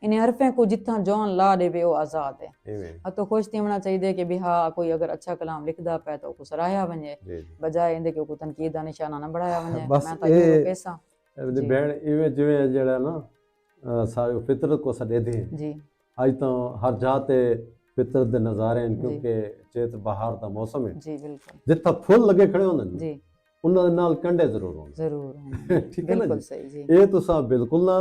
इन्हें हरफे को जितना जौन ला देवे वो आज़ाद है इवें तो खुश थी होना चाहिए कि भी हाँ कोई अगर अच्छा कलाम लिखदा पे तो को सराहया वने जी बजाय इंदे को तनकीद दा निशाना ना बढ़ाया वने बस मैं तो ये ये- पैसा जी जी। बहन इवें जिवें ਜਿਹੜਾ ਨਾ ਸਾਰੀ ਫਿਤਰਤ ਕੋ ਸਾਡੇ ਦੇ जी ਅੱਜ ਤਾਂ ਹਰ ਜਗ੍ਹਾ ਤੇ ਫਿਤਰਤ ਦੇ ਨਜ਼ਾਰੇ ਹਨ ਜੀ। ਕਿਉਂਕਿ ਚੇਤ ਬਹਾਰ ਦਾ ਮੌਸਮ ਹੈ जी बिल्कुल ਜਿੱਥੇ ਫੁੱਲ ਲੱਗੇ ਖੜੇ ਹੁੰਦੇ ਨੇ जी ਉਹਨਾਂ ਦੇ ਨਾਲ ਕੰਡੇ ਜ਼ਰੂਰ ਹੋਣ। जरूर हाँ, ਠੀਕ ਹੈ ਨਾ बिल्कुल ਜੀ? सही जी ਇਹ ਤੁਸੀਂ ਬਿਲਕੁਲ ਨਾ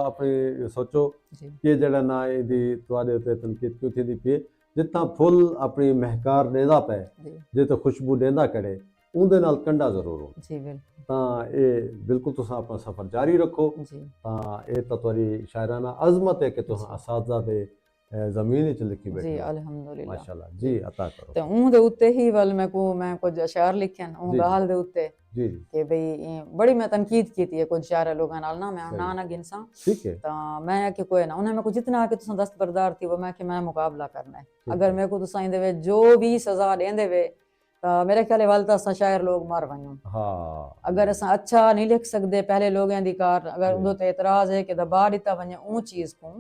ਆਪਣੀ ਸੋਚੋ जी ਕਿ ਜਿਹੜਾ ਨਾ ਇਹਦੀ ਤੁਹਾਡੇ ਉੱਤੇ ਤਨਕੀਦ ਕਿਉਂ ਥੀ ਦੀ ਪਈ ਜਿੱਥਾਂ ਫੁੱਲ ਆਪਣੀ ਮਹਿਕਾਰ ਦੇਦਾ ਪਏ जी ਜੇ ਤਾਂ ਖੁਸ਼ਬੂ ਦੇਦਾ ਕੜੇ ਉਹਦੇ ਨਾਲ ਕੰਡਾ ਜ਼ਰੂਰ ਹੋ। जी बिल्कुल ਤਾਂ ਇਹ ਬਿਲਕੁਲ ਤੁਸੀਂ ਆਪਣਾ ਸਫ਼ਰ ਜਾਰੀ ਰੱਖੋ। जी ਤਾਂ ਇਹ ਤਾਂ ਤੁਹਾਡੀ ਸ਼ਾਇਰਾਨਾ ਅਜ਼ਮਤ ਹੈ ਕਿ ਤੁਸੀਂ ਅਸਾਤਜ਼ਾ ਦੇ ਜ਼ਮੀਨ ਵਿੱਚ ਲਿਖੀ जी ਬੈਠੇ ਹੋ। अल्हम्दुलिल्लाह ਮਾਸ਼ਾਅੱਲਾ ਜੀ ਅਤਾ ਕਰੋ। तो ऊं दे उत्ते ही वल मैं कुछ अशार लिखन ऊं जी। गाल दे उत्ते जी कि भई बड़ी मैं तनकीद की है कुछ शायर लोगों नाल ना मैं सही। ना गिनसा ठीक है ਤਾਂ ਮੈਂ ਕਿ ਕੋਈ ਨਾ ਉਹਨਾਂ ਮੈਂ ਕੋ ਜਿੰਨਾ ਕਿ ਤੁਸੀਂ ਦਸਤਬਰਦਾਰ ਥੀ ਉਹ ਮੈਂ ਕਿ ਮੈਂ ਮੁਕਾਬਲਾ ਕਰਨਾ ਹੈ ਅਗਰ ਹੈ। ਮੇਰੇ ਕੋ ਤੁਸੀਂ ਇਹਦੇ ਵਿੱਚ ਜੋ ਵੀ ਸਜ਼ਾ ਦੇਂਦੇ ਵੇ ਤਾਂ ਮੇਰੇ ਖਿਆਲ ਵੱਲ ਤਾਂ ਅਸਾਂ ਸ਼ਾਇਰ ਲੋਕ ਮਰ ਵਣੋ ਹਾਂ ਅਗਰ ਅਸਾਂ ਅੱਛਾ ਨਹੀਂ ਲਿਖ ਸਕਦੇ ਪਹਿਲੇ ਲੋਗਾਂ ਦੀ ਕਾਰ ਅਗਰ ਉਹਦੇ ਤੇ ਇਤਰਾਜ਼ ਹੈ ਕਿ ਦਬਾ ਦਿੱਤਾ ਵਣੇ ਉਹ ਚੀਜ਼ को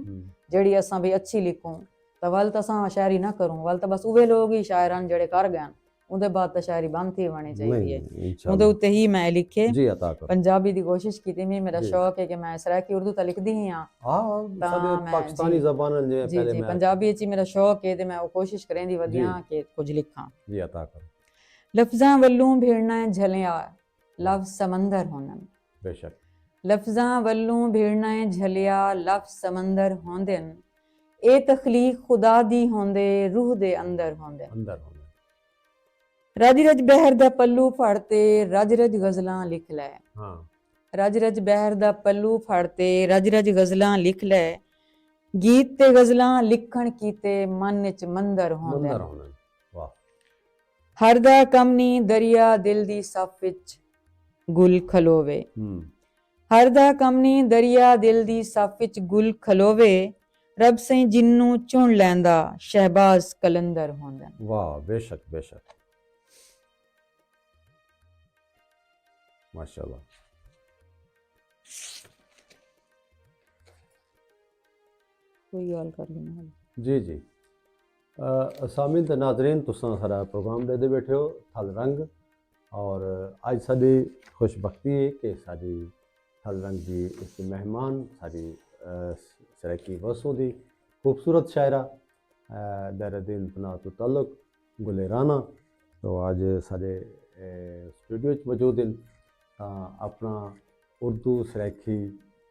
ਜਿਹੜੀ ਅਸਾਂ ਵੀ ਅੱਛੀ ਲਿਖੂੰ ਤਾਂ ਵੱਲ ਤਾਂ ਅਸਾਂ ਸ਼ਾਇਰੀ ਨਾ ਕਰੂੰ ਵੱਲ ਤਾਂ ਬਸ ਉਵੇ ਲੋਗ ਹੀ ਸ਼ਾਇਰਾਂ ਜਿਹੜੇ ਕਰ ਗਏ ਉਹਦੇ ਬਾਅਦ ਤਾਂ ਸ਼ਾਇਰੀ ਬੰਦ ਹੀ ਹੋਣੀ ਚਾਹੀਦੀ ਹੈ ਨਹੀਂ ਉਹਦੇ ਇਨਸ਼ਾਅੱਲਾ ਉੱਤੇ ਹੀ ਮੈਂ ਲਿਖੇ ਜੀ ਅਤਾ ਕਰੋ। ਪੰਜਾਬੀ ਦੀ ਕੋਸ਼ਿਸ਼ ਕੀਤੀ ਮੈਂ ਮੇਰਾ ਜੀ। ਸ਼ੌਕ ਹੈ ਕਿ ਮੈਂ ਸਰਾਇਕੀ ਉਰਦੂ ਤਾਂ ਲਿਖਦੀ ਹੀ ਹਾਂ ਹਾਂ ਤਾਂ ਸਾਡੇ ਮੈਂ- ਪਾਕਿਸਤਾਨੀ ਜੀ। ਜ਼ਬਾਨਾਂ ਜਿਵੇਂ ਜੀ ਪਹਿਲੇ ਜੀ ਮੈਂ ਪੰਜਾਬੀ ਵਿੱਚ ਹੀ ਮੇਰਾ ਸ਼ੌਕ ਹੈ ਤੇ ਮੈਂ ਉਹ ਕੋਸ਼ਿਸ਼ ਕਰੇਂਦੀ ਵਧੀਆਂ ਕਿ ਕੁਝ ਲਿਖਾਂ ਜੀ ਅਤਾ ਕਰੋ। ਲਫ਼ਜ਼ਾਂ ਵੱਲੋਂ ਭਿੜਨਾ ਝਲਿਆ ਲਫ਼ਜ਼ ਸਮੰਦਰ ਹੋਣਨ ਬੇਸ਼ੱਕ ਲਫ਼ਜ਼ਾਂ ਵੱਲੋਂ ਭਿੜਨਾ ਝਲਿਆ ਲਫ਼ਜ਼ ਸਮੰਦਰ ਹੋਂਦਨ ਇਹ ਤਖਲੀਕ ਖੁਦਾ ਦੀ ਹੁੰਦੇ ਰੂਹ ਦੇ ਅੰਦਰ ਹੁੰਦੇ। ਅੰਦਰ ਹੋਣਾ। ਰਜ ਰਜ ਬਹਿਰ ਦਾ ਪੱਲੂ ਫੜ ਤੇ ਰਜ ਰਜ ਗਜ਼ਲਾਂ ਲਿਖ ਲੈ। ਹਾਂ, ਰਜ ਰਜ ਬਹਿਰ ਦਾ ਪੱਲੂ ਫੜ ਤੇ ਰਜ ਰਜ ਗਜ਼ਲਾਂ ਲਿਖ ਲੈ। ਗੀਤ ਤੇ ਗਜ਼ਲਾਂ ਲਿਖਣ ਕੀਤੇ ਮਨ ਚ ਮੰਦਰ ਹੁੰਦੇ। ਮੰਦਰ ਹੋਣਾ। ਵਾਹ। ਹਰ ਦਾ ਕਮਨੀ ਦਰਿਆ ਦਿਲ ਦੀ ਸੱਫ ਵਿੱਚ ਗੁਲ ਖਲੋਵੇ। ਹਰ ਦਾ ਕਮਨੀ ਦਰਿਆ ਦਿਲ ਦੀ ਸੱਫ ਵਿੱਚ ਗੁਲ ਖਲੋਵੇ। ਰੱਬ ਸਈ ਜਿੰਨੂੰ ਚੁਣ ਲੈਂਦਾ ਸ਼ਹਿਬਾਜ਼ ਕਲੰਦਰ ਹੁੰਦਾ। ਵਾਹ, ਬੇਸ਼ੱਕ ਬੇਸ਼ੱਕ, ਮਾਸ਼ਾਅੱਲਾ। ਕੋਈ ਗੱਲ ਕਰ ਲੈਣਾ। जी जी, सामिन ते नाज़रीन, तुसां सारा प्रोग्राम ॾेदे बैठे हो थल रंग, और अज साडी खुशबख्ती है कि साडी थल रंग जी इस मेहमान साडी सराइकी वसों दी खूबसूरत शायरा दरदीन पनाह तल्लुक गुले राना तो अज साडे स्टूडियो च मौजूद हैं। अपना उर्दू सराइकी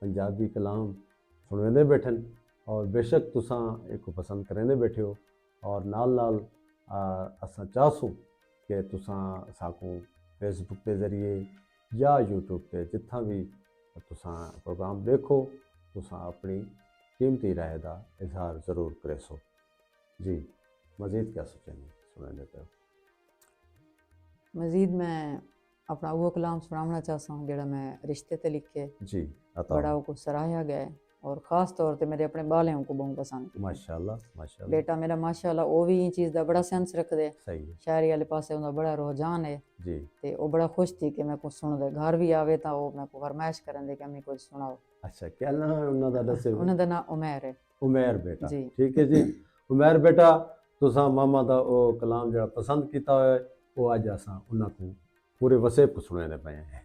पंजाबी कलाम सुनवेंदे बैठन, और बेशक तुसां एक पसंद करेंदे बैठे हो, और नाल नाल असां चाहसूं कि तुसां साकू फेसबुक के ज़रिए या यूट्यूब पे जिथा भी तुसां प्रोग्राम देखो, तुसां अपनी कीमती राय का इजहार ज़रूर करे सो। जी, मज़ीद क्या सोचेंगे सुना देते हो? मज़ीद मैं अपना वो कलाम सुनाना चाहता हूँ जोड़ा मैं रिश्ते ते लिखे। जी, बड़ा को सराहा गया है, और ख़ास तौर पे मेरे अपने बालियों को बहुत पसंद है। माशाल्लाह माशाल्लाह। बेटा मेरा माशाल्लाह वो भी इन चीज़ का बड़ा सेंस रख दे। सही है। शायरी वाले पासे उनका बड़ा रुझान है जी। ते वो बड़ा खुश थी कि मैं कुछ सुन दे। घर भी आवे तो वो मैं को फरमाइश करन दे कि हमें कुछ सुनाओ। अच्छा, क्या नाम है उन्हों दा दसे? उन्हों दा नाम उमैर है। उमैर बेटा जी। ठीक है जी। उमैर बेटा, तुसां मामा दा वो कलाम जो पसंद किया है वो अज असां उन्हां को पूरे वसे को सुनाने पे हैं।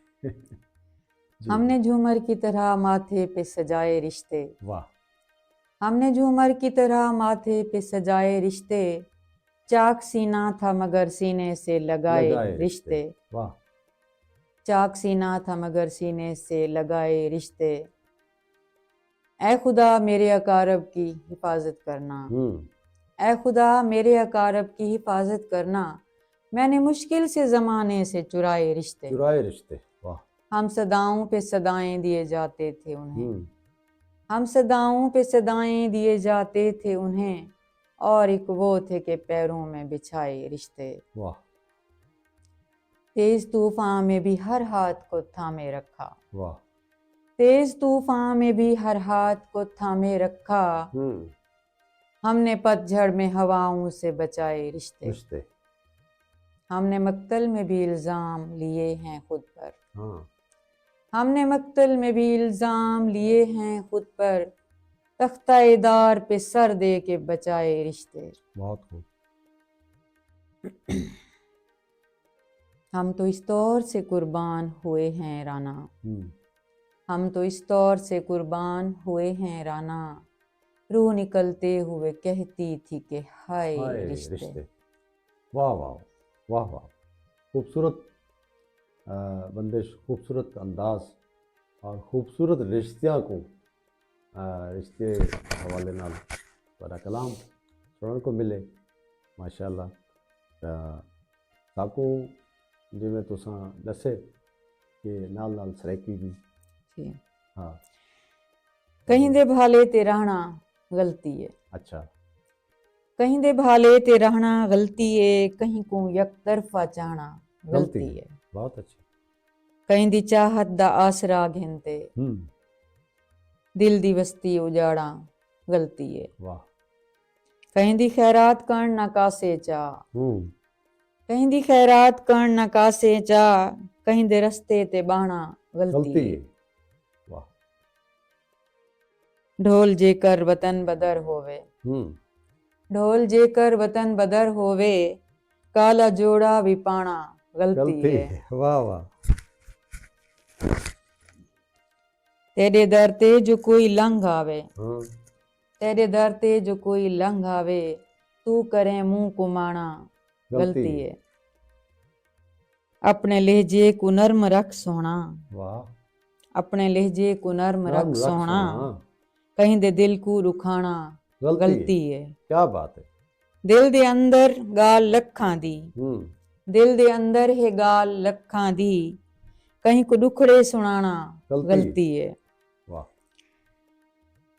हमने झूमर की तरह माथे पे सजाए रिश्ते। वाह। हमने झूमर की तरह माथे पे सजाए रिश्ते। चाक सीना था मगर सीने से लगाए रिश्ते। वाह। चाक सीना था मगर सीने से लगाए रिश्ते। ऐ खुदा मेरे अकारब की हिफाजत करना। ऐ खुदा मेरे अकारब की हिफाजत करना। मैंने मुश्किल से ज़माने से चुराए रिश्ते। चुराए रिश्ते। वाह। हम सदाओं पे सदाएं दिए जाते थे उन्हें। हम सदाओं पे सदाएं दिए जाते थे उन्हें, और एक वो थे कि पैरों में बिछाए रिश्ते। वाह। तेज तूफान में भी हर हाथ को थामे रखा। वाह। तेज तूफान में भी हर हाथ को थामे रखा। हमने पतझड़ में हवाओं से बचाए रिश्ते। रिश्ते। हमने मक्तल में भी इल्जाम लिए हैं खुद पर। हाँ। हमने मक्तल में भी इल्जाम लिए हैं खुद पर। तख्ता-ए-दार पे सर दे के बचाए रिश्ते। बहुत खूब। हम तो इस दौर से कुर्बान हुए हैं राना। हम तो इस दौर से कुर्बान हुए हैं राना। रूह निकलते हुए कहती थी कि हाय रिश्ते। वाह वाह वाह वाह, खूबसूरत बंदिश, खूबसूरत अंदाज, और खूबसूरत रिश्तियाँ को रिश्ते हवाले नाल बड़ा कलाम सुनने को मिले माशाअल्लाह। साकू जिमें तुसां दसे कि नाल नाल सराइकी भी। हाँ। कहीं दे भाले ते रहना गलती है। अच्छा। कहीं दे भाले ते रहना गलती है। कहीं को यक तरफा चाहना गलती है। बहुत अच्छी। कहीं दी चाहत दा आसरा घिनते दिल दी वस्ती उजाड़ा गलती है। वाह। कहीं दी खैरात करन ना कासे चा। कहीं दी खैरात करन ना कासे चा। कहीं दे रस्ते ते बाणा गलती है। वाह। ढोल जेकर वतन बदर होवे। ढोल जेकर वतन बदर होवे। काला जोड़ा भी पाना गलती है। वाह वाह। तेरे दर ते जो कोई लंघ आवे। तेरे दर ते जो कोई लंघ आवे। तू करे मुंह को माना गलती है। अपने लहजे को नर्म रख सोना। वाह। अपने लहजे को नर्म रख सोना। कहीं दे दिल को रुखाना गलती है। क्या बात है। दिल दे अंदर गाल लखां दी, दिल दे अंदर है गाल लखां दी, कहीं को दुखड़े सुनाना गलती है। वाह।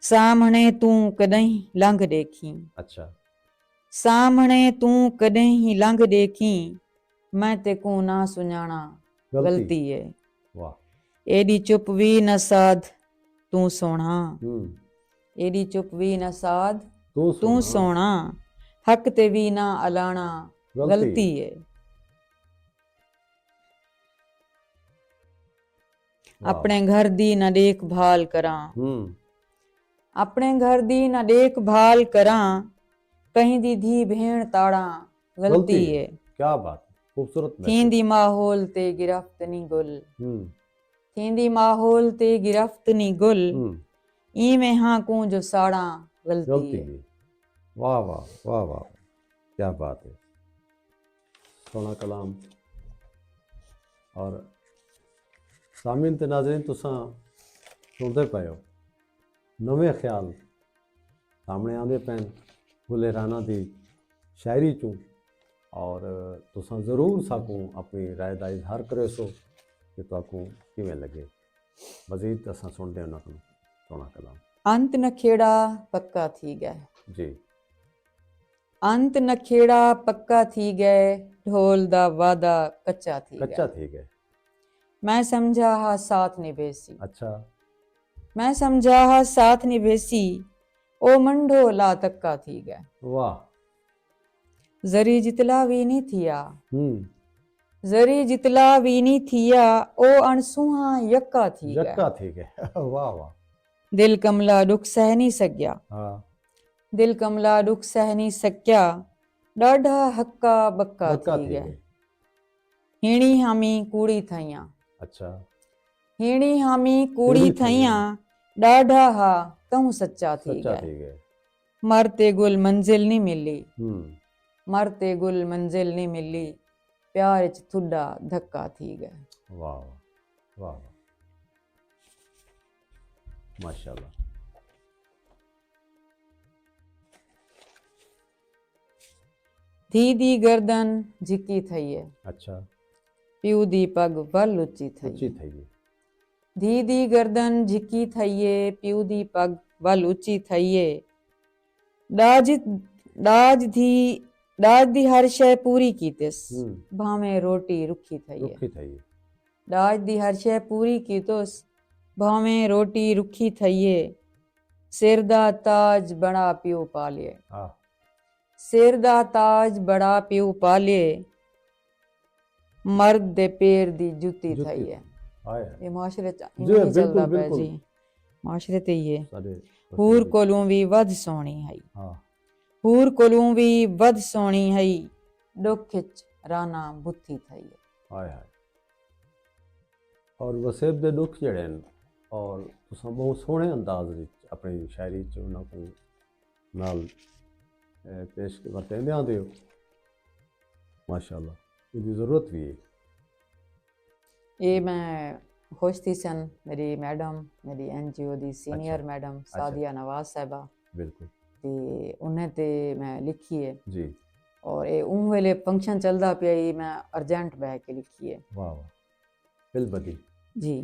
सामने तू कदहीं लंघ देखी, अच्छा। सामने तू कदहीं लंघ देखी, मैं ते को ना सुञाणा गलती है। वाह। एडी चुप भी न साध तू सोना, एडी चुप भी न साध तू सोना, हक ते भी ना अलाना गलती है। अपने घर दी ना देखभाल करा, अपने घर दी ना देखभाल करा, कहीं दी धी भेण ताड़ा गलती है। क्या बात, खूबसूरत। थींदी माहौल ते गिरफ्त नी गुल, थींदी माहौल ते गिरफ्त नी गुल, इवें हाँ को जो साड़ा गलती है। वाह वाह वाह वाह, क्या बात है। सोना कलाम। और सामीन ते नाज़रीन तुसां सुनते पे हो नवे ख्याल सामने आंदे पैन गुले राना दी शायरी चूं, और तुसां ज़रूर साकूं अपनी राय का इजहार करे सो कि तुहाकूं किवें लगे। मज़ीद असां सुनते उन्हां कों सोना कलाम। अंत न खेड़ा पक्का थी गए जी, अंत न खेड़ा पक्का थी गए, ढोल दा वादा कच्चा थी गए। मैं समझा हा साथ निभेसी। अच्छा। मैं समझा हा साथ निभेसी, ओ मंडो ला तक्का थी गए। वाह। जरी जितला भी नहीं थिया, जरी जितला भी नहीं थिया, ओ अणसुहा यक्का थी गए। वाह वाह। दिल कमला दुख सह नहीं सकिया, हाँ। दिल कमला दुख सह नहीं सकिया, डाढ़ा हक्का बक्का थी गए। हीणी हामी कूड़ी थैया। अच्छा। हीणी हामी कूड़ी थैया, डाढ़ा हा तहु सच्चा थी गए। मरते गुल मंजिल नहीं मिली, मरते गुल मंजिल नहीं मिली, प्यार च थुड्डा धक्का थी गए। वाह वाह, माशाल्लाह। धी दी गर्दन झिकी थई है। अच्छा। प्यू दी पग वल उच्ची थई। धी दी गर्दन झिकी थई है, प्यू दी पग वल उच्ची थई है। दाज दी हर शय पूरी कीतिस, भावें रोटी रुखी थई है। दाज दी हर शय पूरी कीतुस, भावें रोटी रुखी थई है। सिर दा ताज बड़ा प्यो पाले, सिर दा ताज बड़ा प्यो पाले, मर्द दे पैर दी जुत्ती थई है। ये मुआशरे च चलदा पिया जी, मुआशरे ते ही है। हूर कोलों भी वध सोहनी है, हूर कोलों भी वध सोहनी है, दुख च राना बुत्थी थई है। हाय हाय। और वसेब दे दुख जड़े हैं, और तुसां बहुत सोहने अंदाज विच अपनी शायरी च उन्हां को नाल पेश करते आंदे हो। माशाल्लाह, इसकी ज़रूरत भी है। ये मैं खुश थी सन, मेरी मैडम, मेरी NGO दी सीनियर मैडम सादिया नवाज साहिबा, बिल्कुल, ते उन्हें ते मैं लिखी है जी। और ये उन वेले फंक्शन चलदा पिया, मैं अर्जेंट बह के लिखी है। वाह वाह, फिल बदी जी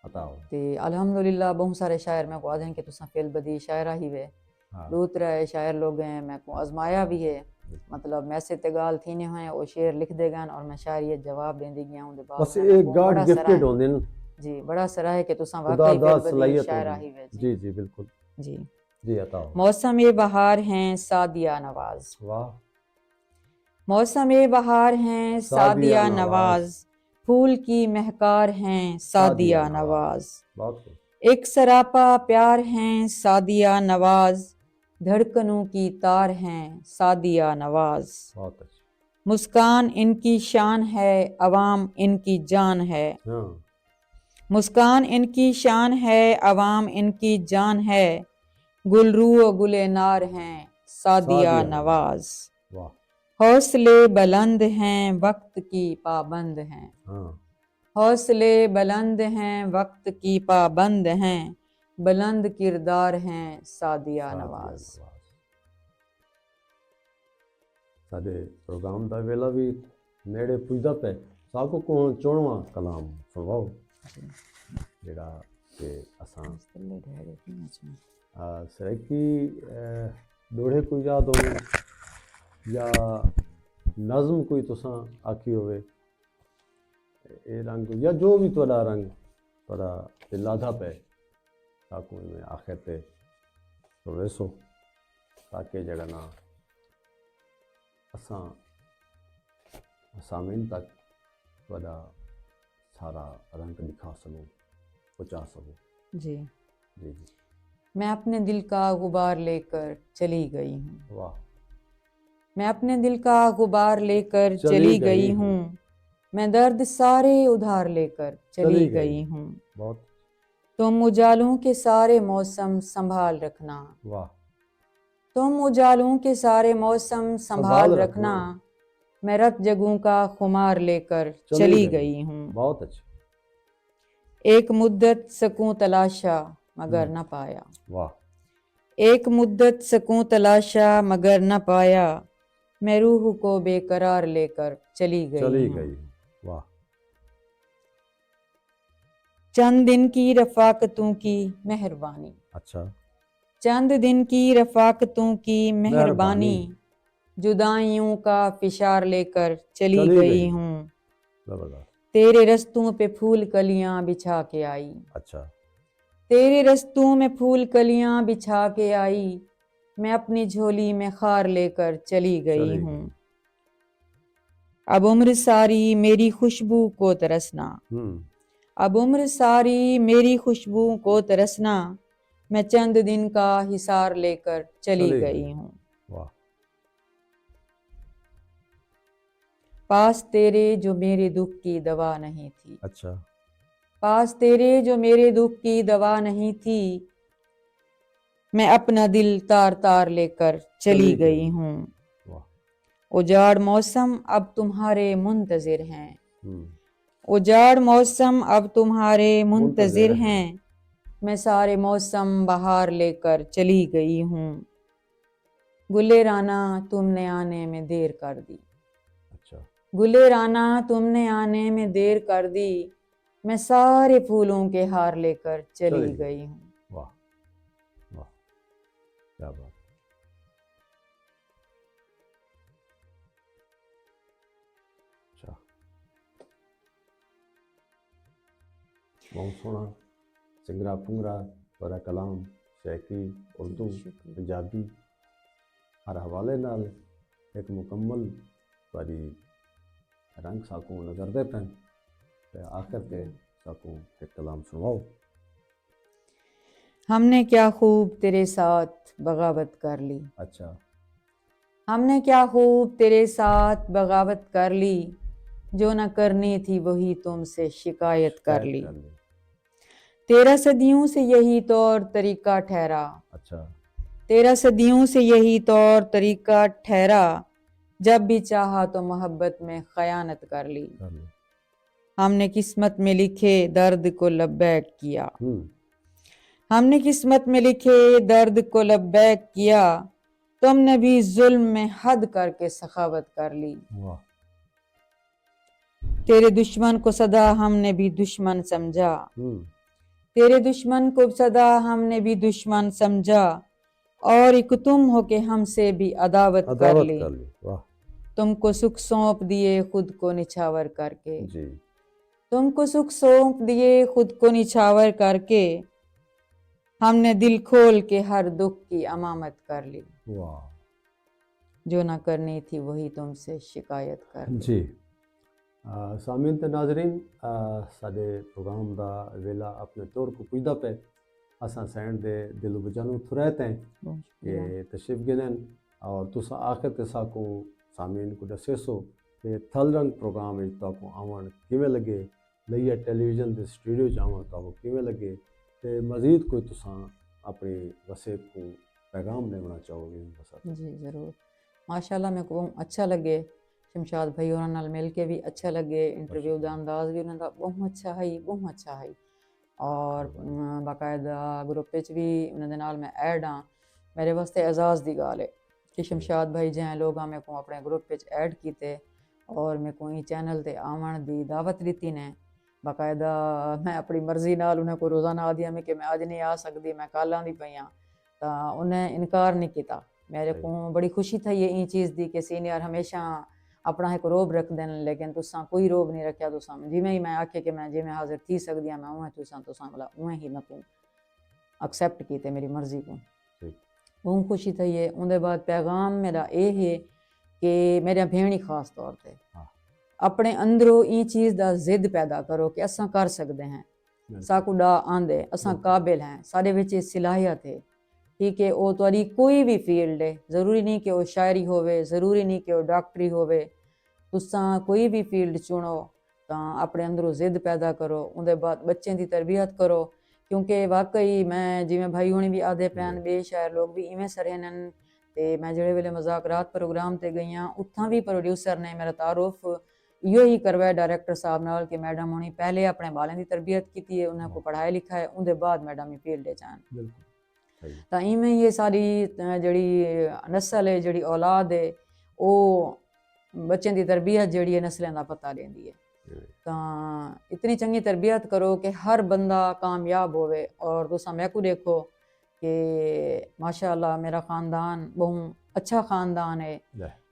बताओ। ते अल्हम्दुलिल्लाह बहुत सारे शायर मैं को आदन के तुसा फिल बदी शायरा ही वे। दो तरह शायर लोग हैं, मैं को आजमाया भी है, मतलब मैसेज ते गाल थी ने हैं, वो शेर लिख देगा और मैं शायरी जवाब देंदी गया हूं। बस एक गॉड गिफ्टेड होंदे न जी, बड़ा सराह है कि तुसा वाकई फिल बदी शायरा ही वे जी जी बिल्कुल जी जी। बताओ। मौसम ए बहार हैं सादिया नवाज। वाह। मौसम ए बहार हैं सादिया नवाज, फूल की महकार हैं सादिया नवाज। एक सरापा प्यार हैं सादिया नवाज, धड़कनों की तार हैं सादिया नवाज। मुस्कान इनकी शान है, अवाम इनकी जान है। मुस्कान इनकी शान है, अवाम इनकी जान है, गुलरू गुले नार हैं सादिया नवाज। हौसले बुलंद हैं वक्त की पाबंद हैं, हौसले बुलंद हैं वक्त की पाबंद हैं, بلند کردار ہیں سعدیہ نواز۔ ਸਾਡੇ ਪ੍ਰੋਗਰਾਮ ਦਾ ਵੇਲਾ ਵੀ ਨੇੜੇ ਪੁੱਜਦਾ ਪਿਆ। ਸਾਕੋ ਕੋਲ 94ਵਾਂ ਕਲਾਮ ਸੁਣਵਾਓ ਜਿਹੜਾ ਕਿ ਅਸਾਂ ਸਰੈਕੀ ਦੋੜੇ ਕੋਈ ਯਾਦ ਹੋਵੇ ਜਾਂ ਨਜ਼ਮ ਕੋਈ ਤੁਸਾਂ ਆਖੀ ਹੋਵੇ ਇਹ ਰੰਗ ਜਾਂ ਜੋ ਵੀ ਤੁਹਾਡਾ ਰੰਗ ਤੁਹਾਡਾ ਤੇ ਲਾਧਾ ਪਏ ਸਾਕੋ ਮੈਂ ਆਖਿਰ ਤੇ ਪ੍ਰਵੇਸੋ ਤਾਕਿ ਜਿਹੜਾ ਨਾ ਅਸਾਂ ਸਾਮੀਨ ਤੱਕ ਤੁਹਾਡਾ ਸਾਰਾ रंग दिखा सकूँ पहुँचा सकूँ। जी जी जी। मैं अपने दिल का गुबार लेकर चली गई हूँ। वाह। मैं अपने दिल का गुबार लेकर चली गई हूँ। मैं दर्द सारे उधार लेकर चली गई हूँ। बहुत। तुम उजालों के सारे मौसम संभाल रखना। वाह। तुम उजालों के सारे मौसम संभाल रखना। मैं रत जगों का खुमार लेकर चली गई हूँ। बहुत अच्छा। एक मुद्दत सकूं तलाशा मगर न पाया। वाह। एक मुद्दत सकूं तलाशा मगर न पाया। मैं रूह को बेकरार लेकर चली गई हूँ। वाह। चंद दिन की रफाकतों की मेहरबानी। अच्छा। चंद दिन की रफाकतों की मेहरबानी। जुदाइयों का फिशार लेकर चली गई हूँ। तेरे रस्तों पे फूल कलियां बिछा के आई। अच्छा। तेरे रस्तों में फूल कलियां बिछा के आई। मैं अपनी झोली में खार लेकर चली गई हूँ। अब उम्र सारी मेरी खुशबू को तरसना। अब उम्र सारी मेरी खुशबू को तरसना। मैं चंद दिन का हिसार लेकर चली गई हूँ। वाह। पास तेरे जो मेरे दुख की दवा नहीं थी। अच्छा। पास तेरे जो मेरे दुख की दवा नहीं थी। मैं अपना दिल तार तार लेकर चली गई हूँ। उजाड़ मौसम अब तुम्हारे मुंतजिर हैं। उजाड़ मौसम अब तुम्हारे मुंतजिर हैं। मैं सारे मौसम बहार लेकर चली गई हूँ। गुले राना तुमने आने में देर कर दी। अच्छा। गुले राना तुमने आने में देर कर दी। मैं सारे फूलों के हार लेकर चली गई हूँ। वाह वाह क्या बात। अच्छा बहुत सोना सिंगरा पुंगरा बड़ा कलाम शैकी उर्दू पंजाबी हर हवाले नाल एक मुकम्मल वाली रंग साकू नजर दे पैन ते आखिर के साकू एक कलाम सुनाओ। हमने क्या खूब तेरे साथ बगावत कर ली। अच्छा। हमने क्या खूब तेरे साथ बगावत कर ली। जो न करनी थी वही तुमसे शिकायत कर ली। तेरा सदियों से यही तौर तरीका ठहरा। अच्छा। तेरा सदियों से यही तौर तरीका ठहरा। जब भी चाहा तो मोहब्बत में खयानत कर ली। हमने किस्मत में लिखे दर्द को लब्बैक किया। हमने किस्मत में लिखे दर्द को लब्बैक किया। तुमने भी जुल्म में हद करके सखावत कर ली। वाह। तेरे दुश्मन को सदा हमने भी दुश्मन समझा। तेरे दुश्मन को सदा हमने भी दुश्मन समझा। और एक तुम हो के हमसे भी अदावत कर ली। वाह। तुमको सुख सौंप दिए खुद को निछावर करके। जी। तुमको सुख सौंप दिए खुद को निछावर करके। हमने दिल खोल के हर दुख की अमामत कर ली। वाह। जो ना करनी थी वही तुमसे शिकायत कर ली। जी सामीन ते नाजरीन साडे प्रोग्राम दा वेला अपने तौर को पुजदा पे असां सैंड दे दिलो बजानू थुरैत हैं कि तशरीफ गिनन और तुसा आखिर ते साकू सामीन को दसेसो कि थल रंग प्रोग्राम विच ताको आवन किवें लगे लइया टेलीविजन दे स्टूडियो च आवन ताको किवें लगे ते मज़ीद कोई तुसां अपनी वसेब को पैगाम देना चाहोगे। जी ज़रूर माशाल्लाह मेरे को अच्छा लगे शमशाद भाई उन्होंने नाल मिल के भी अच्छा लगे इंटरव्यू का अंदाज भी उन्होंने बहुत अच्छा है ਔਰ ਬਾਕਾਇਦਾ ਗਰੁੱਪ ਵਿੱਚ ਵੀ ਉਹਨਾਂ ਦੇ ਨਾਲ ਮੈਂ ਐਡ ਹਾਂ। ਮੇਰੇ ਵਾਸਤੇ ਐਜ਼ਾਜ਼ ਦੀ ਗੱਲ ਹੈ ਕਿ ਸ਼ਮਸ਼ਾਦ भाई जै लोग मेरे को अपने ग्रुप ਵਿੱਚ ऐड ਕੀਤੇ और मेरे को चैनल ਤੇ ਆਉਣ ਦੀ ਦਾਵਤ ਦਿੱਤੀ ਨੇ। ਬਾਕਾਇਦਾ ਮੈਂ ਆਪਣੀ ਮਰਜ਼ੀ ਨਾਲ ਉਹਨਾਂ को रोज़ाना ਆਦਿਆਂ ਮੈਂ ਕਿ ਮੈਂ ਅੱਜ नहीं आ सकती, मैं कल आंदी पई हाँ, ਤਾਂ ਉਹਨੇ इनकार नहीं किया। मेरे को बड़ी खुशी थी ये चीज़ दी कि सीनियर हमेशा अपना एक रोब रख देन, लेकिन तुसा कोई रोब नहीं रखा। तुसा जिमें ही मैं आखे कि मैं जिमें हाजिर थी सकती हाँ, मैं उवें तुसा मतलब उवें ही मैं को एक्सेप्ट किए मेरी मर्जी को। बहुत खुशी थी है। उनके बाद पैगाम मेरा ये है कि मेरे भेणी खास तौर पर अपने अंदरों ये चीज़ का जिद पैदा करो कि असा कर सकते हैं, साकू डा आंदे, असा काबिल हैं, साढ़े विच सलाहियत है। ठीक है, वो तुहाडी कोई भी फील्ड है, ज़रूरी नहीं कि वो शायरी होवे, ज़रूरी नहीं कि वो डॉक्टरी होवे, तुसा कोई भी फील्ड चुनो तो अपने अंदरों जिद पैदा करो। उनके बाद बच्चों की तरबियत करो, क्योंकि वाकई मैं जिमें भाई होनी भी आदे पैन बे शायर लोग भी इवें सरहन ते मैं जिहड़े वेले मज़ाकरात प्रोग्राम ते गई हाँ उत्थां भी प्रोड्यूसर ने मेरा तारुफ इहो ही करवाया डायरैक्टर साहब नाल कि मैडम होनी पहले अपने बालें की तरबियत की है, उन्हें को पढ़ाया लिखा है, उनके बाद मैडम ही फील्ड जान। तो इवें ये सारी जिहड़ी नस्ल है, जिहड़ी औलाद है, वो बच्चों की तरबियत जिहड़ी है नस्लें का पता लेंदी है। तो इतनी चंगी तरबियत करो कि हर बंदा कामयाब होवे। और तुसा मैं को देखो कि माशाअल्लाह मेरा ख़ानदान बहुत अच्छा ख़ानदान है।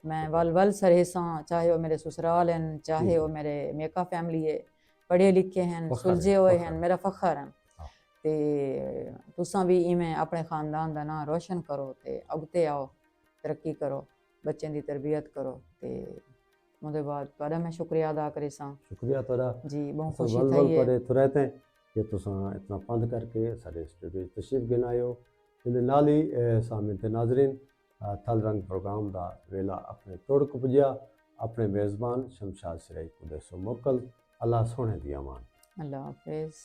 मैं वल वल सरहेसा, चाहे वो मेरे ससुराल हैं, चाहे वो मेरे मेका फैमिली है, पढ़े लिखे हैं, सुलझे हुए हैं, मेरा फखर हैं। ते तुसा भी इवें अपने ख़ानदान का नाम रोशन करो, ते अगते आओ, तरक्की करो, बच्चों की तरबियत करो। ते उनके बाद तुहाडा मैं शुक्रिया अदा करे सा। शुक्रिया तुहाडा जी, बहुत खुशी वल थी वल है। परे तुरैते कि तुसा इतना पंध करके साडे स्टूडियो तशरीफ गिनायो। इहदे नाल ही सामिन ते नाज़रीन थल रंग प्रोग्राम का वेला अपने तोड़ को पुजया। अपने मेज़बान शमशाद सिराई को देसो मोकल। अल्लाह सोने दी अमान। अल्लाह हाफिज़।